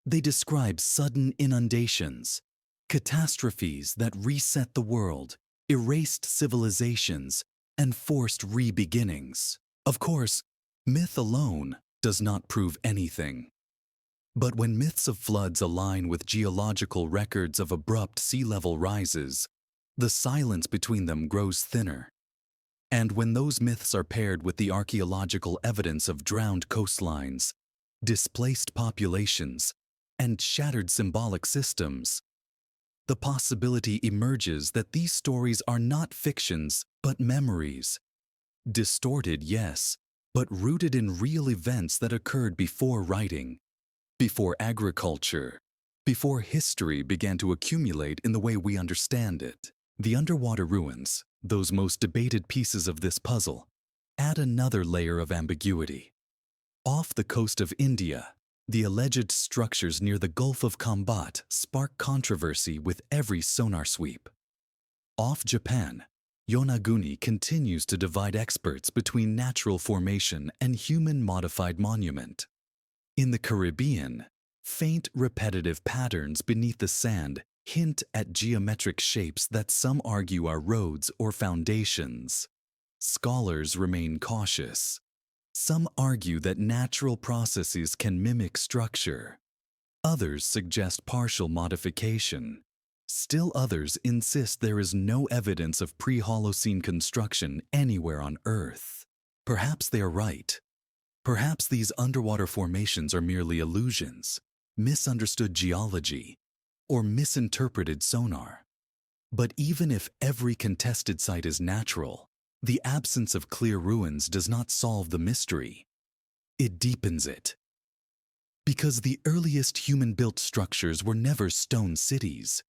They describe sudden inundations, catastrophes that reset the world, erased civilizations, and forced re-beginnings. Of course, myth alone does not prove anything. But when myths of floods align with geological records of abrupt sea level rises, the silence between them grows thinner. And when those myths are paired with the archaeological evidence of drowned coastlines, displaced populations, and shattered symbolic systems, the possibility emerges that these stories are not fictions but memories. Distorted, yes, but rooted in real events that occurred before writing, before agriculture, before history began to accumulate in the way we understand it. The underwater ruins, those most debated pieces of this puzzle, add another layer of ambiguity. Off the coast of India, the alleged structures near the Gulf of Khambhat spark controversy with every sonar sweep. Off Japan, Yonaguni continues to divide experts between natural formation and human-modified monument. In the Caribbean, faint repetitive patterns beneath the sand hint at geometric shapes that some argue are roads or foundations. Scholars remain cautious. Some argue that natural processes can mimic structure. Others suggest partial modification. Still others insist there is no evidence of pre-Holocene construction anywhere on Earth. Perhaps they are right. Perhaps these underwater formations are merely illusions, misunderstood geology, or misinterpreted sonar. But even if every contested site is natural, the absence of clear ruins does not solve the mystery. It deepens it. Because the earliest human-built structures were never stone cities.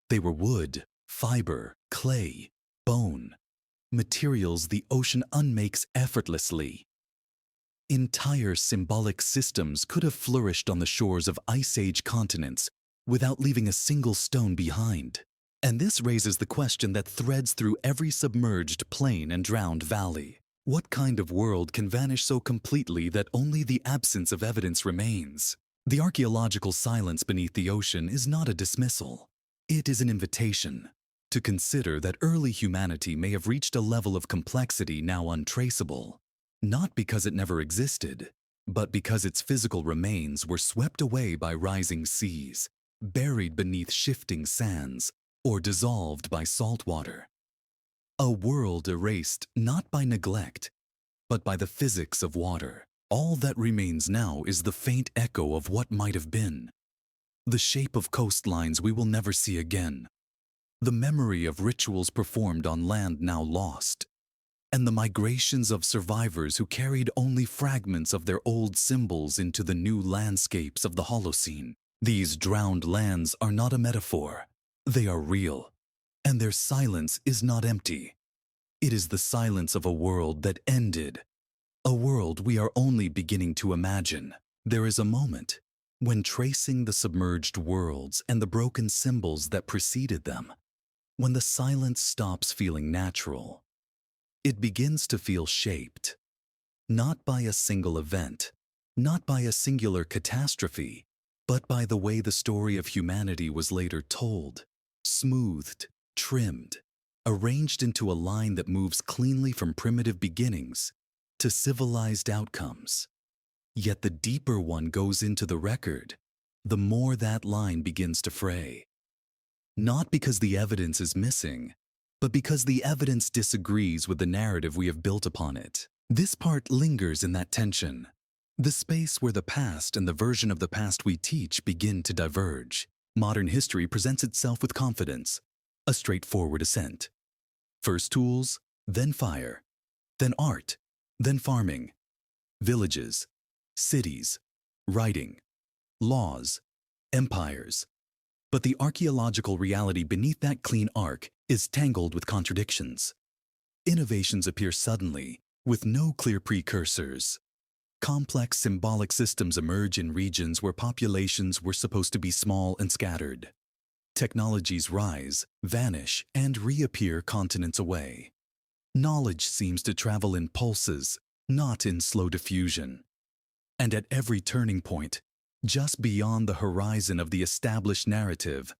They were wood, fiber, clay, bone, materials the ocean unmakes effortlessly. Entire symbolic systems could have flourished on the shores of Ice Age continents without leaving a single stone behind. And this raises the question that threads through every submerged plain and drowned valley. What kind of world can vanish so completely that only the absence of evidence remains? The archaeological silence beneath the ocean is not a dismissal. It is an invitation to consider that early humanity may have reached a level of complexity now untraceable, not because it never existed, but because its physical remains were swept away by rising seas, buried beneath shifting sands, or dissolved by salt water. A world erased not by neglect, but by the physics of water. All that remains now is the faint echo of what might have been. The shape of coastlines we will never see again. The memory of rituals performed on land now lost. And the migrations of survivors who carried only fragments of their old symbols into the new landscapes of the Holocene. These drowned lands are not a metaphor. They are real, and their silence is not empty. It is the silence of a world that ended, a world we are only beginning to imagine. There is a moment when tracing the submerged worlds and the broken symbols that preceded them, when the silence stops feeling natural. It begins to feel shaped, not by a single event, not by a singular catastrophe, but by the way the story of humanity was later told. Smoothed, trimmed, arranged into a line that moves cleanly from primitive beginnings to civilized outcomes. Yet the deeper one goes into the record, the more that line begins to fray. Not because the evidence is missing, but because the evidence disagrees with the narrative we have built upon it. This part lingers in that tension, the space where the past and the version of the past we teach begin to diverge. Modern history presents itself with confidence, a straightforward ascent. First tools, then fire, then art, then farming, villages, cities, writing, laws, empires. But the archaeological reality beneath that clean arc is tangled with contradictions. Innovations appear suddenly, with no clear precursors. Complex symbolic systems emerge in regions where populations were supposed to be small and scattered. Technologies rise, vanish, and reappear continents away. Knowledge seems to travel in pulses, not in slow diffusion. And at every turning point, just beyond the horizon of the established narrative,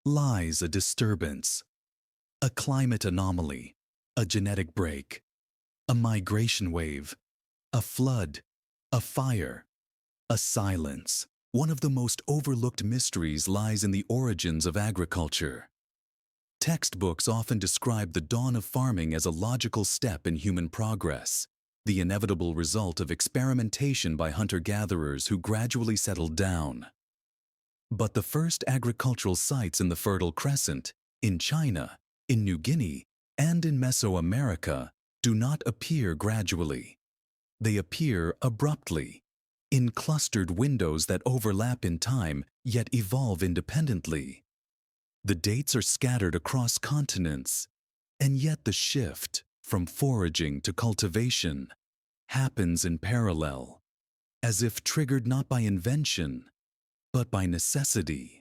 lies a disturbance. A climate anomaly, a genetic break, a migration wave, a flood, a fire, a silence. One of the most overlooked mysteries lies in the origins of agriculture. Textbooks often describe the dawn of farming as a logical step in human progress, the inevitable result of experimentation by hunter-gatherers who gradually settled down. But the first agricultural sites in the Fertile Crescent, in China, in New Guinea, and in Mesoamerica do not appear gradually. They appear abruptly, in clustered windows that overlap in time yet evolve independently. The dates are scattered across continents, and yet the shift from foraging to cultivation happens in parallel, as if triggered not by invention, but by necessity.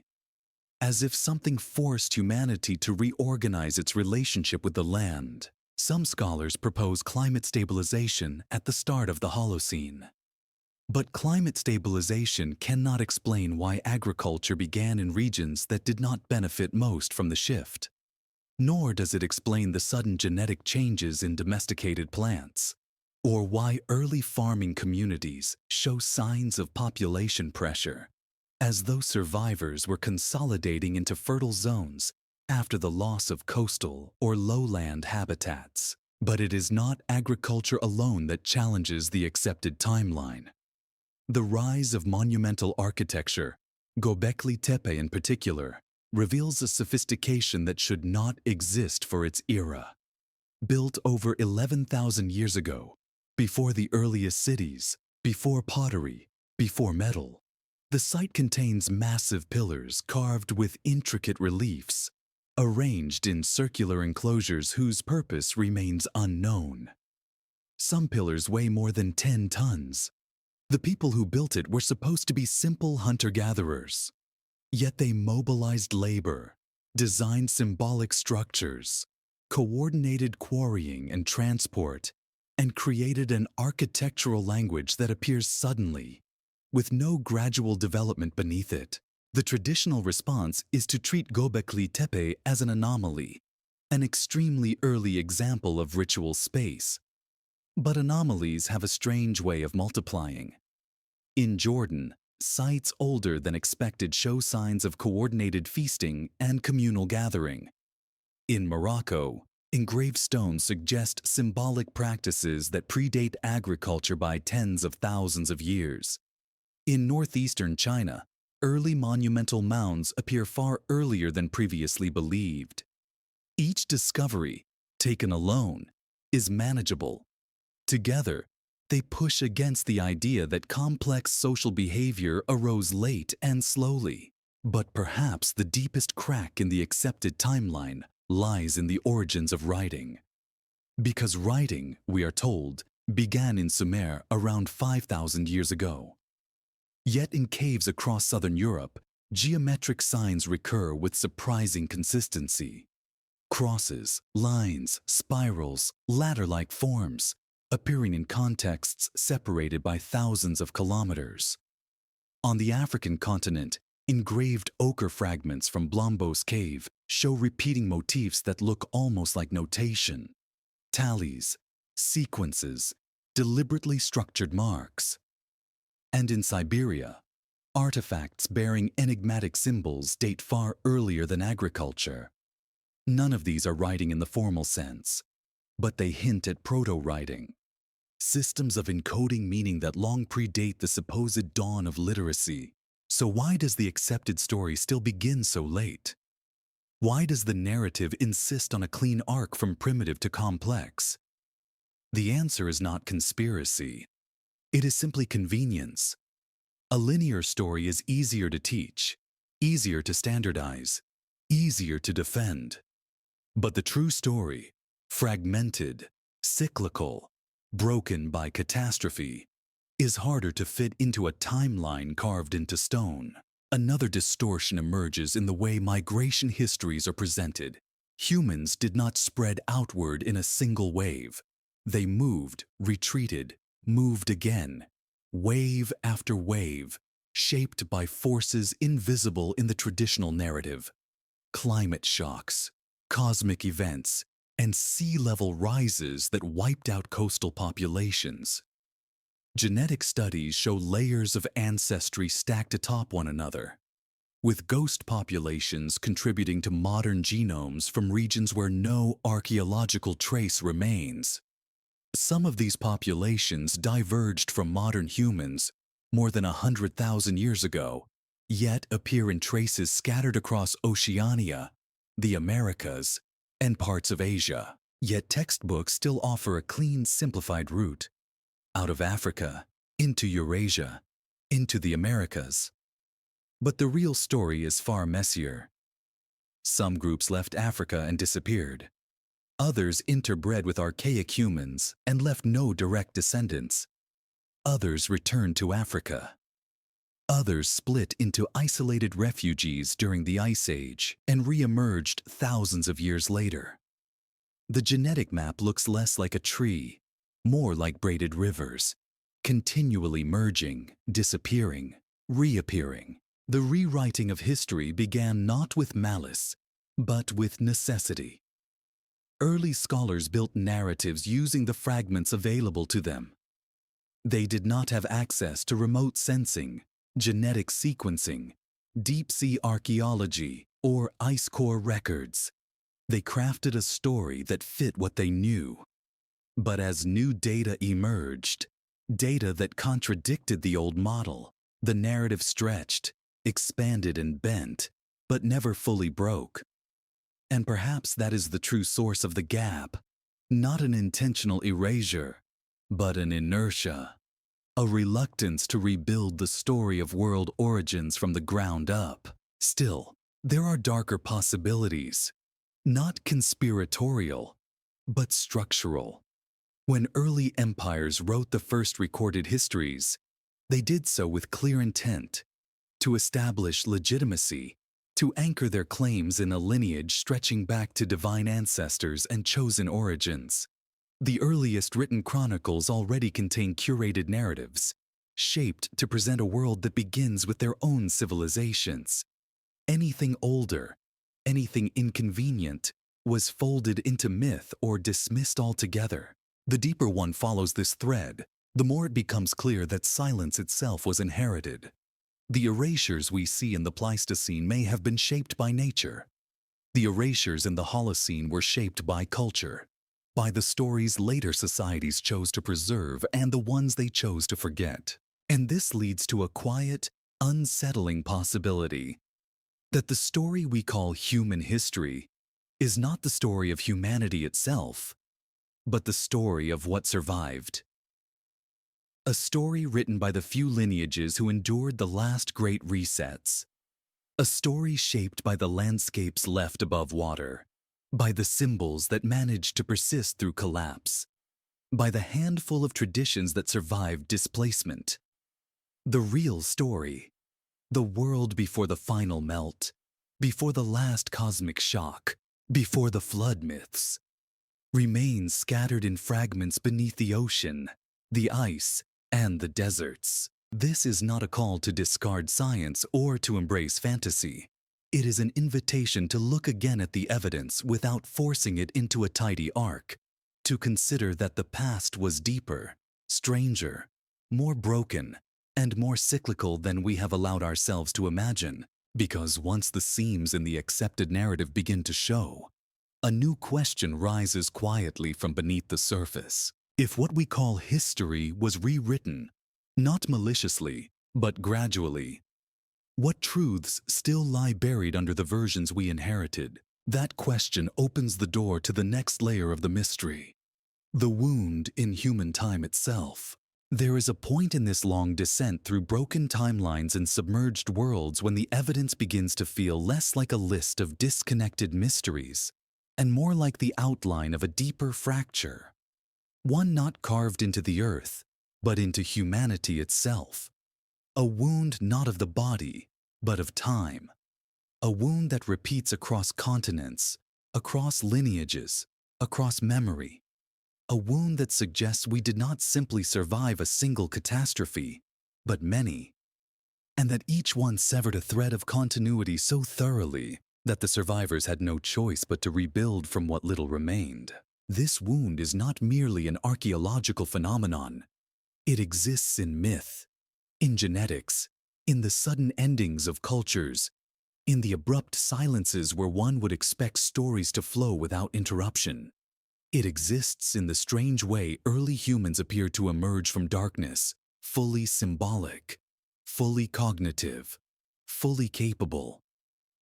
As if something forced humanity to reorganize its relationship with the land. Some scholars propose climate stabilization at the start of the Holocene. But climate stabilization cannot explain why agriculture began in regions that did not benefit most from the shift. Nor does it explain the sudden genetic changes in domesticated plants, or why early farming communities show signs of population pressure, as though survivors were consolidating into fertile zones after the loss of coastal or lowland habitats. But it is not agriculture alone that challenges the accepted timeline. The rise of monumental architecture, Göbekli Tepe in particular, reveals a sophistication that should not exist for its era. Built over 11,000 years ago, before the earliest cities, before pottery, before metal, the site contains massive pillars carved with intricate reliefs, arranged in circular enclosures whose purpose remains unknown. Some pillars weigh more than 10 tons. The people who built it were supposed to be simple hunter-gatherers. Yet they mobilized labor, designed symbolic structures, coordinated quarrying and transport, and created an architectural language that appears suddenly, with no gradual development beneath it. The traditional response is to treat Göbekli Tepe as an anomaly, an extremely early example of ritual space. But anomalies have a strange way of multiplying. In Jordan, sites older than expected show signs of coordinated feasting and communal gathering. In Morocco, engraved stones suggest symbolic practices that predate agriculture by tens of thousands of years. In northeastern China, early monumental mounds appear far earlier than previously believed. Each discovery, taken alone, is manageable. Together, they push against the idea that complex social behavior arose late and slowly. But perhaps the deepest crack in the accepted timeline lies in the origins of writing. Because writing, we are told, began in Sumer around 5,000 years ago. Yet in caves across southern Europe, geometric signs recur with surprising consistency. Crosses, lines, spirals, ladder-like forms, appearing in contexts separated by thousands of kilometers. On the African continent, engraved ochre fragments from Blombos Cave show repeating motifs that look almost like notation. Tallies, sequences, deliberately structured marks. And in Siberia, artifacts bearing enigmatic symbols date far earlier than agriculture. None of these are writing in the formal sense, but they hint at proto-writing. Systems of encoding meaning that long predate the supposed dawn of literacy. So why does the accepted story still begin so late? Why does the narrative insist on a clean arc from primitive to complex? The answer is not conspiracy. It is simply convenience. A linear story is easier to teach, easier to standardize, easier to defend. But the true story, fragmented, cyclical, broken by catastrophe, is harder to fit into a timeline carved into stone. Another distortion emerges in the way migration histories are presented. Humans did not spread outward in a single wave. They moved, retreated, moved again, wave after wave, shaped by forces invisible in the traditional narrative. Climate shocks, cosmic events, and sea level rises that wiped out coastal populations. Genetic studies show layers of ancestry stacked atop one another, with ghost populations contributing to modern genomes from regions where no archaeological trace remains. Some of these populations diverged from modern humans more than 100,000 years ago, yet appear in traces scattered across Oceania, the Americas, and parts of Asia. Yet textbooks still offer a clean, simplified route out of Africa, into Eurasia, into the Americas. But the real story is far messier. Some groups left Africa and disappeared. Others interbred with archaic humans and left no direct descendants. Others returned to Africa. Others split into isolated refugees during the Ice Age and re-emerged thousands of years later. The genetic map looks less like a tree, more like braided rivers, continually merging, disappearing, reappearing. The rewriting of history began not with malice, but with necessity. Early scholars built narratives using the fragments available to them. They did not have access to remote sensing, genetic sequencing, deep-sea archaeology, or ice core records. They crafted a story that fit what they knew. But as new data emerged, data that contradicted the old model, the narrative stretched, expanded and bent, but never fully broke. And perhaps that is the true source of the gap, not an intentional erasure, but an inertia, a reluctance to rebuild the story of world origins from the ground up. Still, there are darker possibilities, not conspiratorial, but structural. When early empires wrote the first recorded histories, they did so with clear intent, to establish legitimacy, to anchor their claims in a lineage stretching back to divine ancestors and chosen origins. The earliest written chronicles already contain curated narratives, shaped to present a world that begins with their own civilizations. Anything older, anything inconvenient, was folded into myth or dismissed altogether. The deeper one follows this thread, the more it becomes clear that silence itself was inherited. The erasures we see in the Pleistocene may have been shaped by nature. The erasures in the Holocene were shaped by culture, by the stories later societies chose to preserve and the ones they chose to forget. And this leads to a quiet, unsettling possibility that the story we call human history is not the story of humanity itself, but the story of what survived. A story written by the few lineages who endured the last great resets. A story shaped by the landscapes left above water, by the symbols that managed to persist through collapse, by the handful of traditions that survived displacement. The real story, the world before the final melt, before the last cosmic shock, before the flood myths, remains scattered in fragments beneath the ocean, the ice, and the deserts. This is not a call to discard science or to embrace fantasy. It is an invitation to look again at the evidence without forcing it into a tidy arc, to consider that the past was deeper, stranger, more broken, and more cyclical than we have allowed ourselves to imagine. Because once the seams in the accepted narrative begin to show, a new question rises quietly from beneath the surface. If what we call history was rewritten, not maliciously, but gradually, what truths still lie buried under the versions we inherited? That question opens the door to the next layer of the mystery, the wound in human time itself. There is a point in this long descent through broken timelines and submerged worlds when the evidence begins to feel less like a list of disconnected mysteries and more like the outline of a deeper fracture, one not carved into the earth, but into humanity itself. A wound not of the body, but of time. A wound that repeats across continents, across lineages, across memory. A wound that suggests we did not simply survive a single catastrophe, but many, and that each one severed a thread of continuity so thoroughly that the survivors had no choice but to rebuild from what little remained. This wound is not merely an archaeological phenomenon. It exists in myth, in genetics, in the sudden endings of cultures, in the abrupt silences where one would expect stories to flow without interruption. It exists in the strange way early humans appear to emerge from darkness, fully symbolic, fully cognitive, fully capable,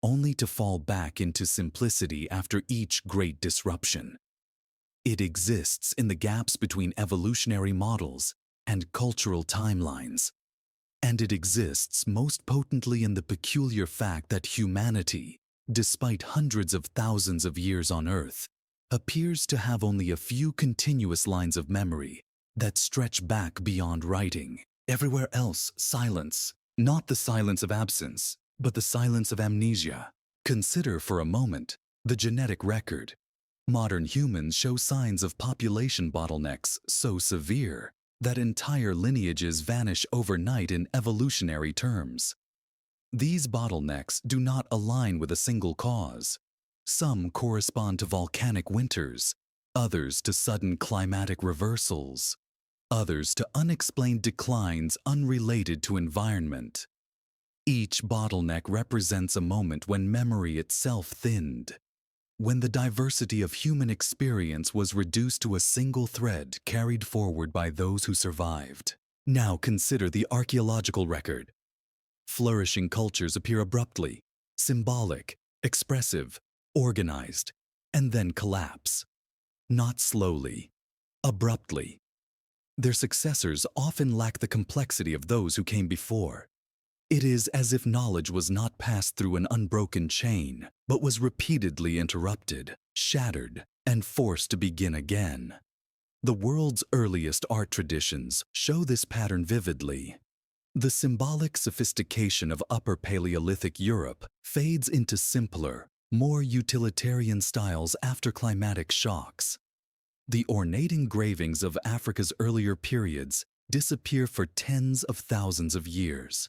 only to fall back into simplicity after each great disruption. It exists in the gaps between evolutionary models and cultural timelines. And it exists most potently in the peculiar fact that humanity, despite hundreds of thousands of years on Earth, appears to have only a few continuous lines of memory that stretch back beyond writing. Everywhere else, silence. Not the silence of absence, but the silence of amnesia. Consider for a moment the genetic record. Modern humans show signs of population bottlenecks so severe that entire lineages vanish overnight in evolutionary terms. These bottlenecks do not align with a single cause. Some correspond to volcanic winters, others to sudden climatic reversals, others to unexplained declines unrelated to environment. Each bottleneck represents a moment when memory itself thinned, when the diversity of human experience was reduced to a single thread carried forward by those who survived. Now consider the archaeological record. Flourishing cultures appear abruptly, symbolic, expressive, organized, and then collapse. Not slowly, abruptly. Their successors often lack the complexity of those who came before. It is as if knowledge was not passed through an unbroken chain, but was repeatedly interrupted, shattered, and forced to begin again. The world's earliest art traditions show this pattern vividly. The symbolic sophistication of Upper Paleolithic Europe fades into simpler, more utilitarian styles after climatic shocks. The ornate engravings of Africa's earlier periods disappear for tens of thousands of years.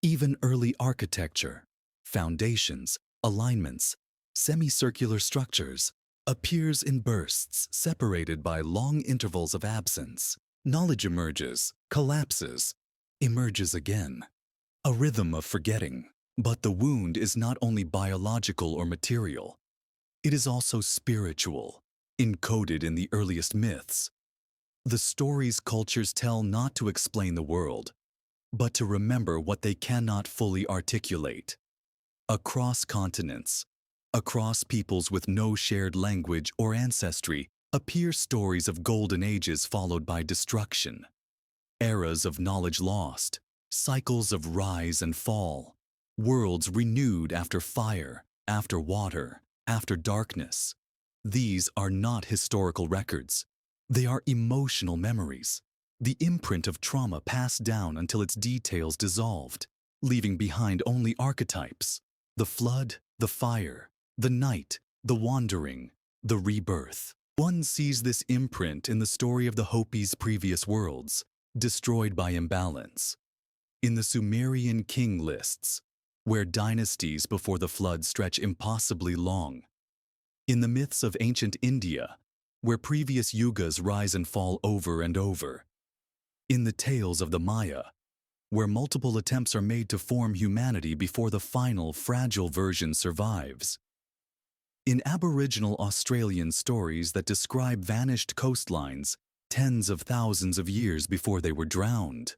Even early architecture, foundations, alignments, semicircular structures, appears in bursts separated by long intervals of absence. Knowledge emerges, collapses, emerges again. A rhythm of forgetting. But the wound is not only biological or material. It is also spiritual, encoded in the earliest myths. The stories cultures tell not to explain the world, but to remember what they cannot fully articulate. Across continents, across peoples with no shared language or ancestry, appear stories of golden ages followed by destruction, eras of knowledge lost, cycles of rise and fall, worlds renewed after fire, after water, after darkness. These are not historical records. They are emotional memories, the imprint of trauma passed down until its details dissolved, leaving behind only archetypes: the flood, the fire, the night, the wandering, the rebirth. One sees this imprint in the story of the Hopi's previous worlds, destroyed by imbalance, in the Sumerian king lists, where dynasties before the flood stretch impossibly long, in the myths of ancient India, where previous yugas rise and fall over and over, in the tales of the Maya, where multiple attempts are made to form humanity before the final, fragile version survives, in Aboriginal Australian stories that describe vanished coastlines tens of thousands of years before they were drowned.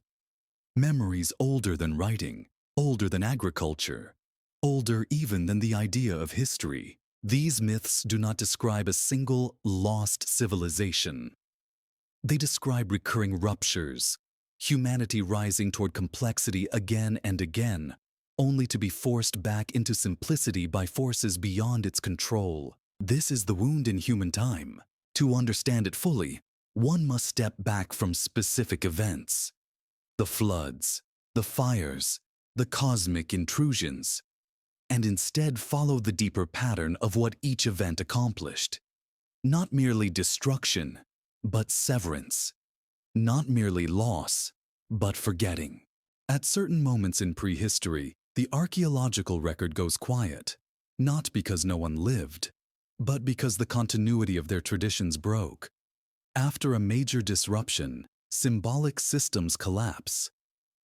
Memories older than writing, older than agriculture, older even than the idea of history. These myths do not describe a single lost civilization. They describe recurring ruptures, humanity rising toward complexity again and again, only to be forced back into simplicity by forces beyond its control. This is the wound in human time. To understand it fully, one must step back from specific events. The floods, the fires, the cosmic intrusions, and instead follow the deeper pattern of what each event accomplished. Not merely destruction, but severance. Not merely loss, but forgetting. At certain moments in prehistory, the archaeological record goes quiet, not because no one lived, but because the continuity of their traditions broke. After a major disruption, symbolic systems collapse.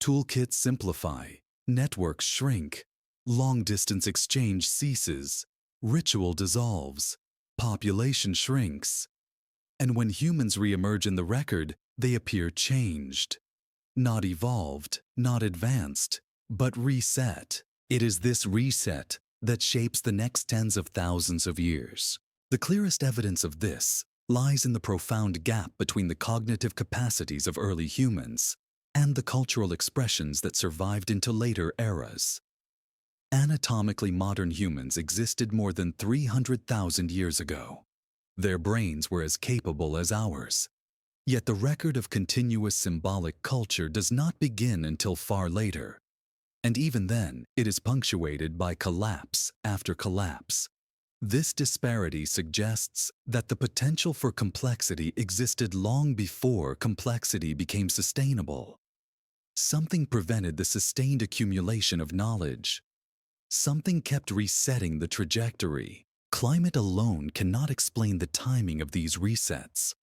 Toolkits simplify, networks shrink, long-distance exchange ceases, ritual dissolves, population shrinks. And when humans re-emerge in the record, they appear changed. Not evolved, not advanced, but reset. It is this reset that shapes the next tens of thousands of years. The clearest evidence of this lies in the profound gap between the cognitive capacities of early humans and the cultural expressions that survived into later eras. Anatomically modern humans existed more than 300,000 years ago. Their brains were as capable as ours. Yet the record of continuous symbolic culture does not begin until far later. And even then, it is punctuated by collapse after collapse. This disparity suggests that the potential for complexity existed long before complexity became sustainable. Something prevented the sustained accumulation of knowledge. Something kept resetting the trajectory. Climate alone cannot explain the timing of these resets,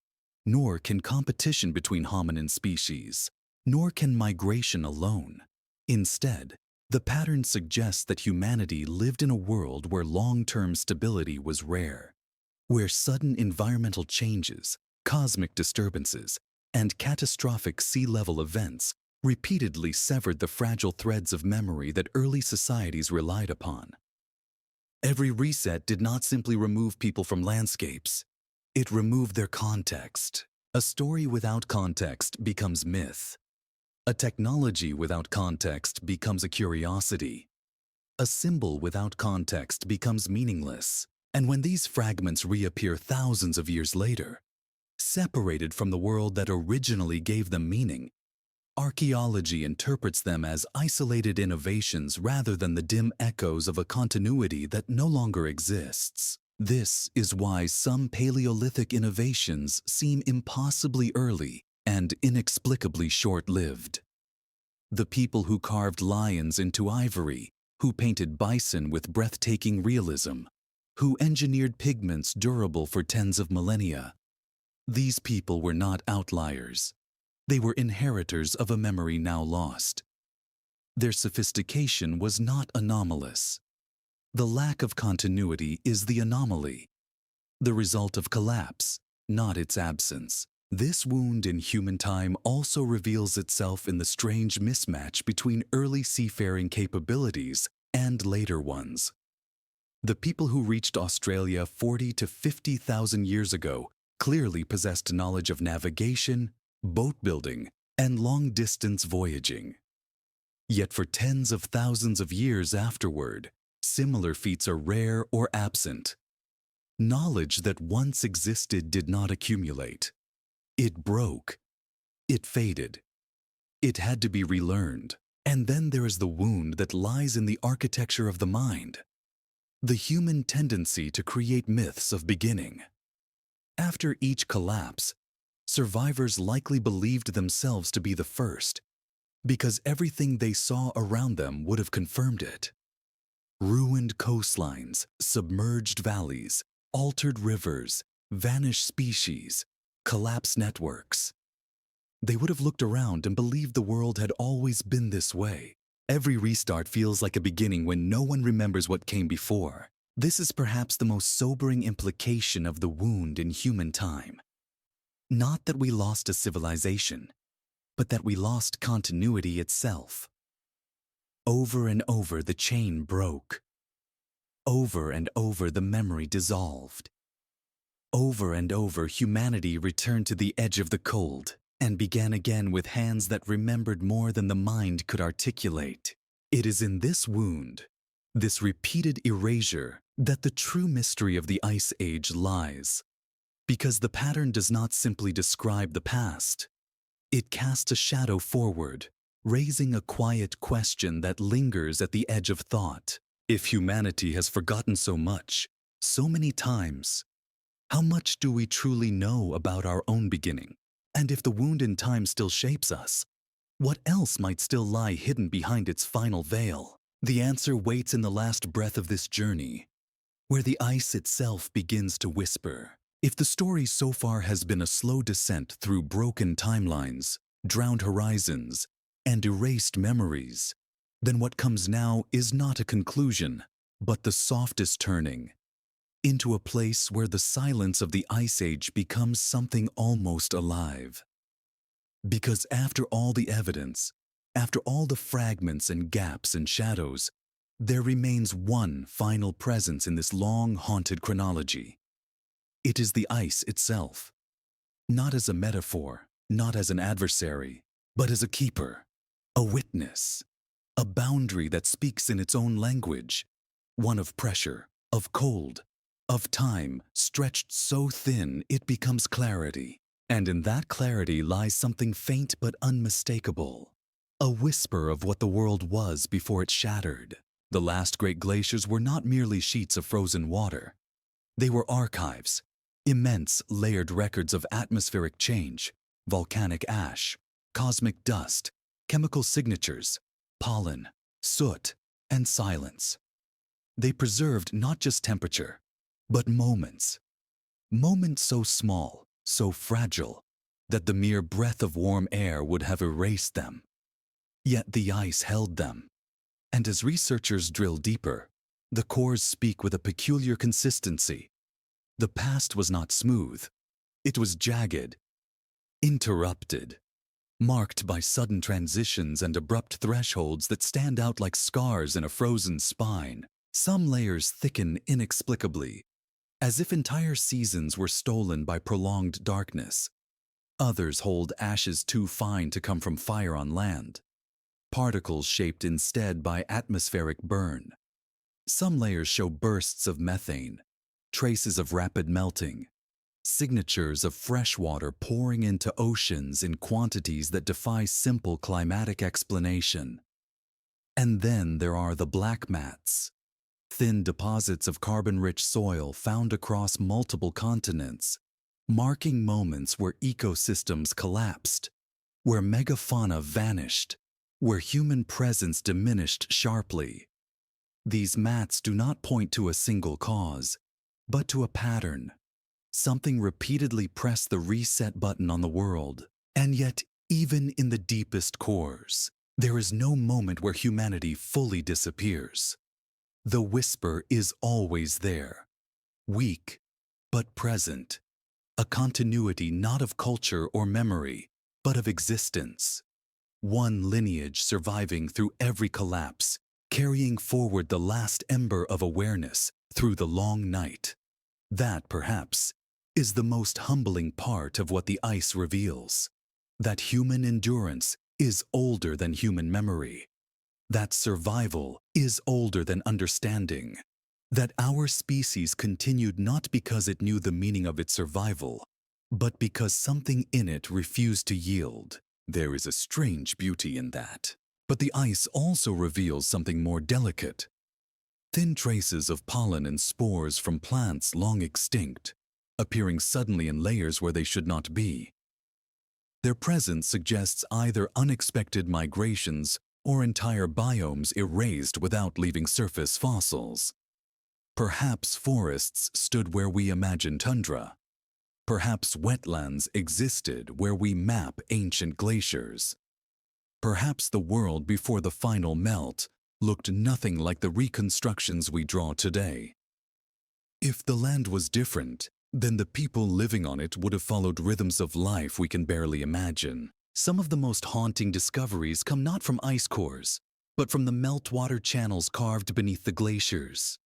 nor can competition between hominin species, nor can migration alone. Instead, the pattern suggests that humanity lived in a world where long-term stability was rare, where sudden environmental changes, cosmic disturbances, and catastrophic sea level events repeatedly severed the fragile threads of memory that early societies relied upon. Every reset did not simply remove people from landscapes. It removed their context. A story without context becomes myth. A technology without context becomes a curiosity. A symbol without context becomes meaningless. And when these fragments reappear thousands of years later, separated from the world that originally gave them meaning, archaeology interprets them as isolated innovations rather than the dim echoes of a continuity that no longer exists. This is why some Paleolithic innovations seem impossibly early and inexplicably short-lived. The people who carved lions into ivory, who painted bison with breathtaking realism, who engineered pigments durable for tens of millennia. These people were not outliers. They were inheritors of a memory now lost. Their sophistication was not anomalous. The lack of continuity is the anomaly, the result of collapse, not its absence. This wound in human time also reveals itself in the strange mismatch between early seafaring capabilities and later ones. The people who reached Australia 40 to 50,000 years ago clearly possessed knowledge of navigation, boat building, and long-distance voyaging. Yet for tens of thousands of years afterward, similar feats are rare or absent. Knowledge that once existed did not accumulate. It broke. It faded. It had to be relearned. And then there is the wound that lies in the architecture of the mind. The human tendency to create myths of beginning. After each collapse, survivors likely believed themselves to be the first, because everything they saw around them would have confirmed it. Ruined coastlines, submerged valleys, altered rivers, vanished species, collapsed networks. They would have looked around and believed the world had always been this way. Every restart feels like a beginning when no one remembers what came before. This is perhaps the most sobering implication of the wound in human time. Not that we lost a civilization, but that we lost continuity itself. Over and over the chain broke. Over and over the memory dissolved. Over and over humanity returned to the edge of the cold and began again with hands that remembered more than the mind could articulate. It is in this wound, this repeated erasure, that the true mystery of the Ice Age lies, because the pattern does not simply describe the past. It casts a shadow forward, raising a quiet question that lingers at the edge of thought. If humanity has forgotten so much, so many times, how much do we truly know about our own beginning? And if the wound in time still shapes us, what else might still lie hidden behind its final veil? The answer waits in the last breath of this journey, where the ice itself begins to whisper. If the story so far has been a slow descent through broken timelines, drowned horizons, and erased memories, then what comes now is not a conclusion, but the softest turning into a place where the silence of the Ice Age becomes something almost alive. Because after all the evidence, after all the fragments and gaps and shadows, there remains one final presence in this long haunted chronology. It is the ice itself, not as a metaphor, not as an adversary, but as a keeper, a witness, a boundary that speaks in its own language, one of pressure, of cold, of time stretched so thin it becomes clarity. And in that clarity lies something faint but unmistakable, a whisper of what the world was before it shattered. The last great glaciers were not merely sheets of frozen water. They were archives, immense layered records of atmospheric change, volcanic ash, cosmic dust, chemical signatures, pollen, soot, and silence. They preserved not just temperature, but moments. Moments so small, so fragile, that the mere breath of warm air would have erased them. Yet the ice held them. And as researchers drill deeper, the cores speak with a peculiar consistency. The past was not smooth. It was jagged, interrupted, marked by sudden transitions and abrupt thresholds that stand out like scars in a frozen spine. Some layers thicken inexplicably, as if entire seasons were stolen by prolonged darkness. Others hold ashes too fine to come from fire on land, particles shaped instead by atmospheric burn. Some layers show bursts of methane, traces of rapid melting, signatures of fresh water pouring into oceans in quantities that defy simple climatic explanation. And then there are the black mats, thin deposits of carbon-rich soil found across multiple continents, marking moments where ecosystems collapsed, where megafauna vanished, where human presence diminished sharply. These mats do not point to a single cause, but to a pattern. Something repeatedly pressed the reset button on the world. And yet, even in the deepest cores, there is no moment where humanity fully disappears. The whisper is always there, weak, but present, a continuity not of culture or memory, but of existence. One lineage surviving through every collapse, carrying forward the last ember of awareness through the long night. That, perhaps, is the most humbling part of what the ice reveals. That human endurance is older than human memory. That survival is older than understanding. That our species continued not because it knew the meaning of its survival, but because something in it refused to yield. There is a strange beauty in that. But the ice also reveals something more delicate. Thin traces of pollen and spores from plants long extinct, appearing suddenly in layers where they should not be. Their presence suggests either unexpected migrations or entire biomes erased without leaving surface fossils. Perhaps forests stood where we imagine tundra. Perhaps wetlands existed where we map ancient glaciers. Perhaps the world before the final melt looked nothing like the reconstructions we draw today. If the land was different, then the people living on it would have followed rhythms of life we can barely imagine. Some of the most haunting discoveries come not from ice cores, but from the meltwater channels carved beneath the glaciers.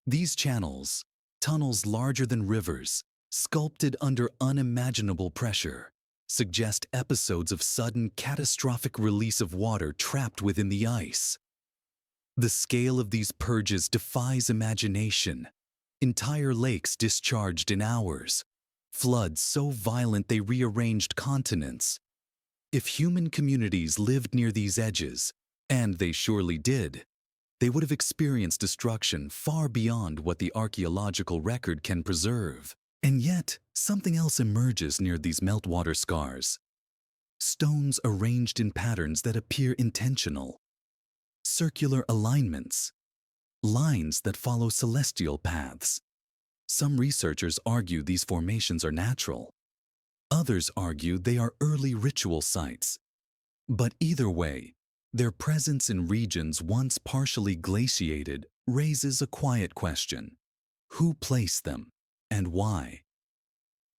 These channels, tunnels larger than rivers, sculpted under unimaginable pressure, suggest episodes of sudden, catastrophic release of water trapped within the ice. The scale of these purges defies imagination. Entire lakes discharged in hours. Floods so violent they rearranged continents. If human communities lived near these edges, and they surely did, they would have experienced destruction far beyond what the archaeological record can preserve. And yet, something else emerges near these meltwater scars. Stones arranged in patterns that appear intentional. Circular alignments. Lines that follow celestial paths. Some researchers argue these formations are natural. Others argue they are early ritual sites. But either way, their presence in regions once partially glaciated raises a quiet question. Who placed them, and why?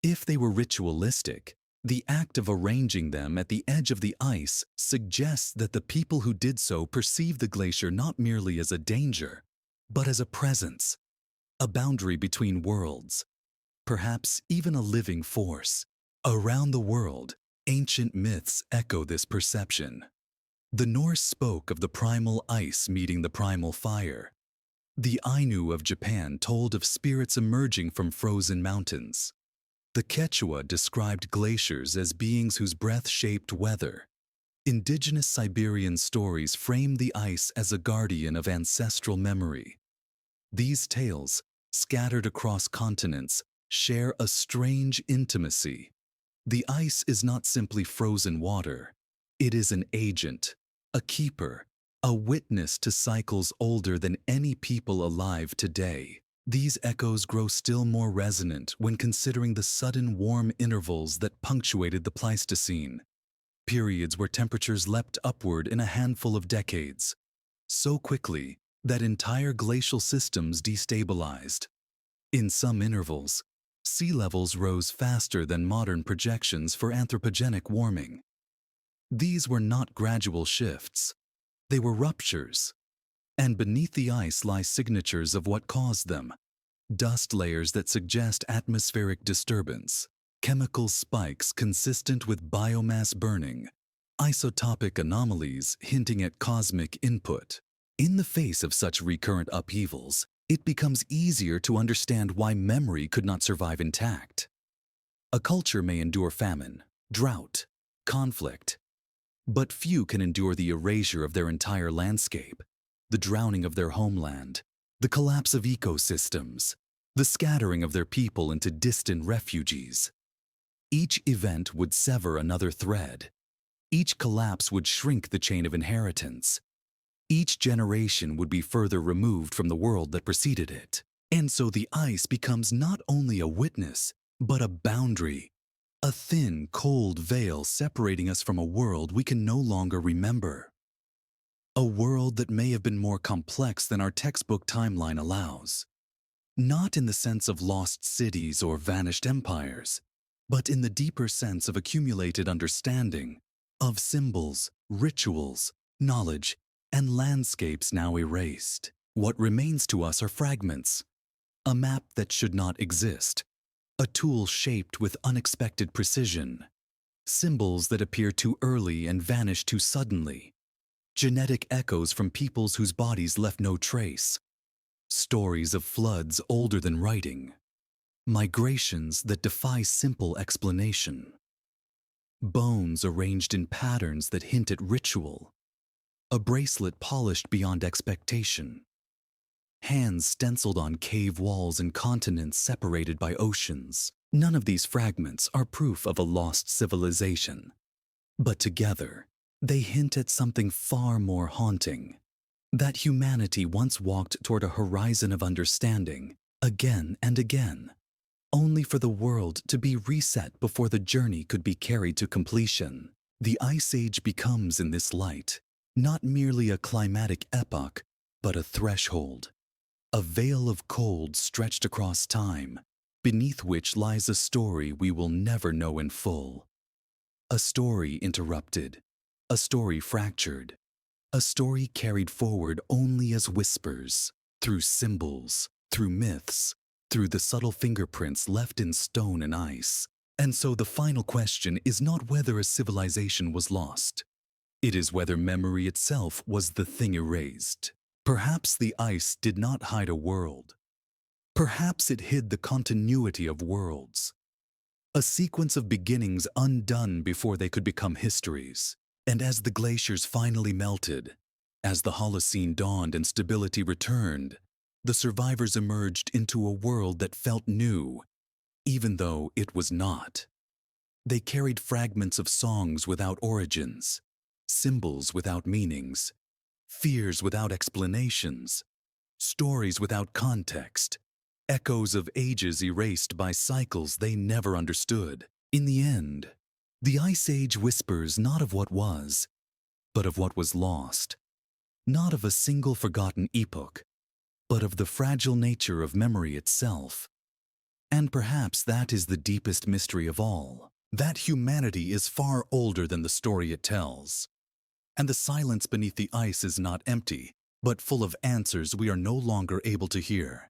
If they were ritualistic, the act of arranging them at the edge of the ice suggests that the people who did so perceived the glacier not merely as a danger, but as a presence, a boundary between worlds, perhaps even a living force. Around the world, ancient myths echo this perception. The Norse spoke of the primal ice meeting the primal fire. The Ainu of Japan told of spirits emerging from frozen mountains. The Quechua described glaciers as beings whose breath shaped weather. Indigenous Siberian stories frame the ice as a guardian of ancestral memory. These tales, scattered across continents, share a strange intimacy. The ice is not simply frozen water. It is an agent, a keeper, a witness to cycles older than any people alive today. These echoes grow still more resonant when considering the sudden warm intervals that punctuated the Pleistocene, periods where temperatures leapt upward in a handful of decades, so quickly that entire glacial systems destabilized. In some intervals, sea levels rose faster than modern projections for anthropogenic warming. These were not gradual shifts. They were ruptures. And beneath the ice lie signatures of what caused them. Dust layers that suggest atmospheric disturbance, chemical spikes consistent with biomass burning, isotopic anomalies hinting at cosmic input. In the face of such recurrent upheavals, it becomes easier to understand why memory could not survive intact. A culture may endure famine, drought, conflict, but few can endure the erasure of their entire landscape, the drowning of their homeland, the collapse of ecosystems, the scattering of their people into distant refugees. Each event would sever another thread. Each collapse would shrink the chain of inheritance. Each generation would be further removed from the world that preceded it. And so the ice becomes not only a witness, but a boundary, a thin, cold veil separating us from a world we can no longer remember. A world that may have been more complex than our textbook timeline allows. Not in the sense of lost cities or vanished empires, but in the deeper sense of accumulated understanding, of symbols, rituals, knowledge, and landscapes now erased. What remains to us are fragments, a map that should not exist, a tool shaped with unexpected precision, symbols that appear too early and vanish too suddenly, genetic echoes from peoples whose bodies left no trace, stories of floods older than writing, migrations that defy simple explanation, bones arranged in patterns that hint at ritual, a bracelet polished beyond expectation, hands stenciled on cave walls and continents separated by oceans. None of these fragments are proof of a lost civilization, but together, they hint at something far more haunting. That humanity once walked toward a horizon of understanding, again and again, only for the world to be reset before the journey could be carried to completion. The Ice Age becomes, in this light, not merely a climatic epoch, but a threshold, a veil of cold stretched across time, beneath which lies a story we will never know in full. A story interrupted, a story fractured, a story carried forward only as whispers, through symbols, through myths, through the subtle fingerprints left in stone and ice. And so the final question is not whether a civilization was lost. It is whether memory itself was the thing erased. Perhaps the ice did not hide a world. Perhaps it hid the continuity of worlds, a sequence of beginnings undone before they could become histories. And as the glaciers finally melted, as the Holocene dawned and stability returned, the survivors emerged into a world that felt new, even though it was not. They carried fragments of songs without origins, symbols without meanings, fears without explanations, stories without context, echoes of ages erased by cycles they never understood. In the end, the Ice Age whispers not of what was, but of what was lost, not of a single forgotten epoch, but of the fragile nature of memory itself. And perhaps that is the deepest mystery of all, that humanity is far older than the story it tells. And the silence beneath the ice is not empty, but full of answers we are no longer able to hear.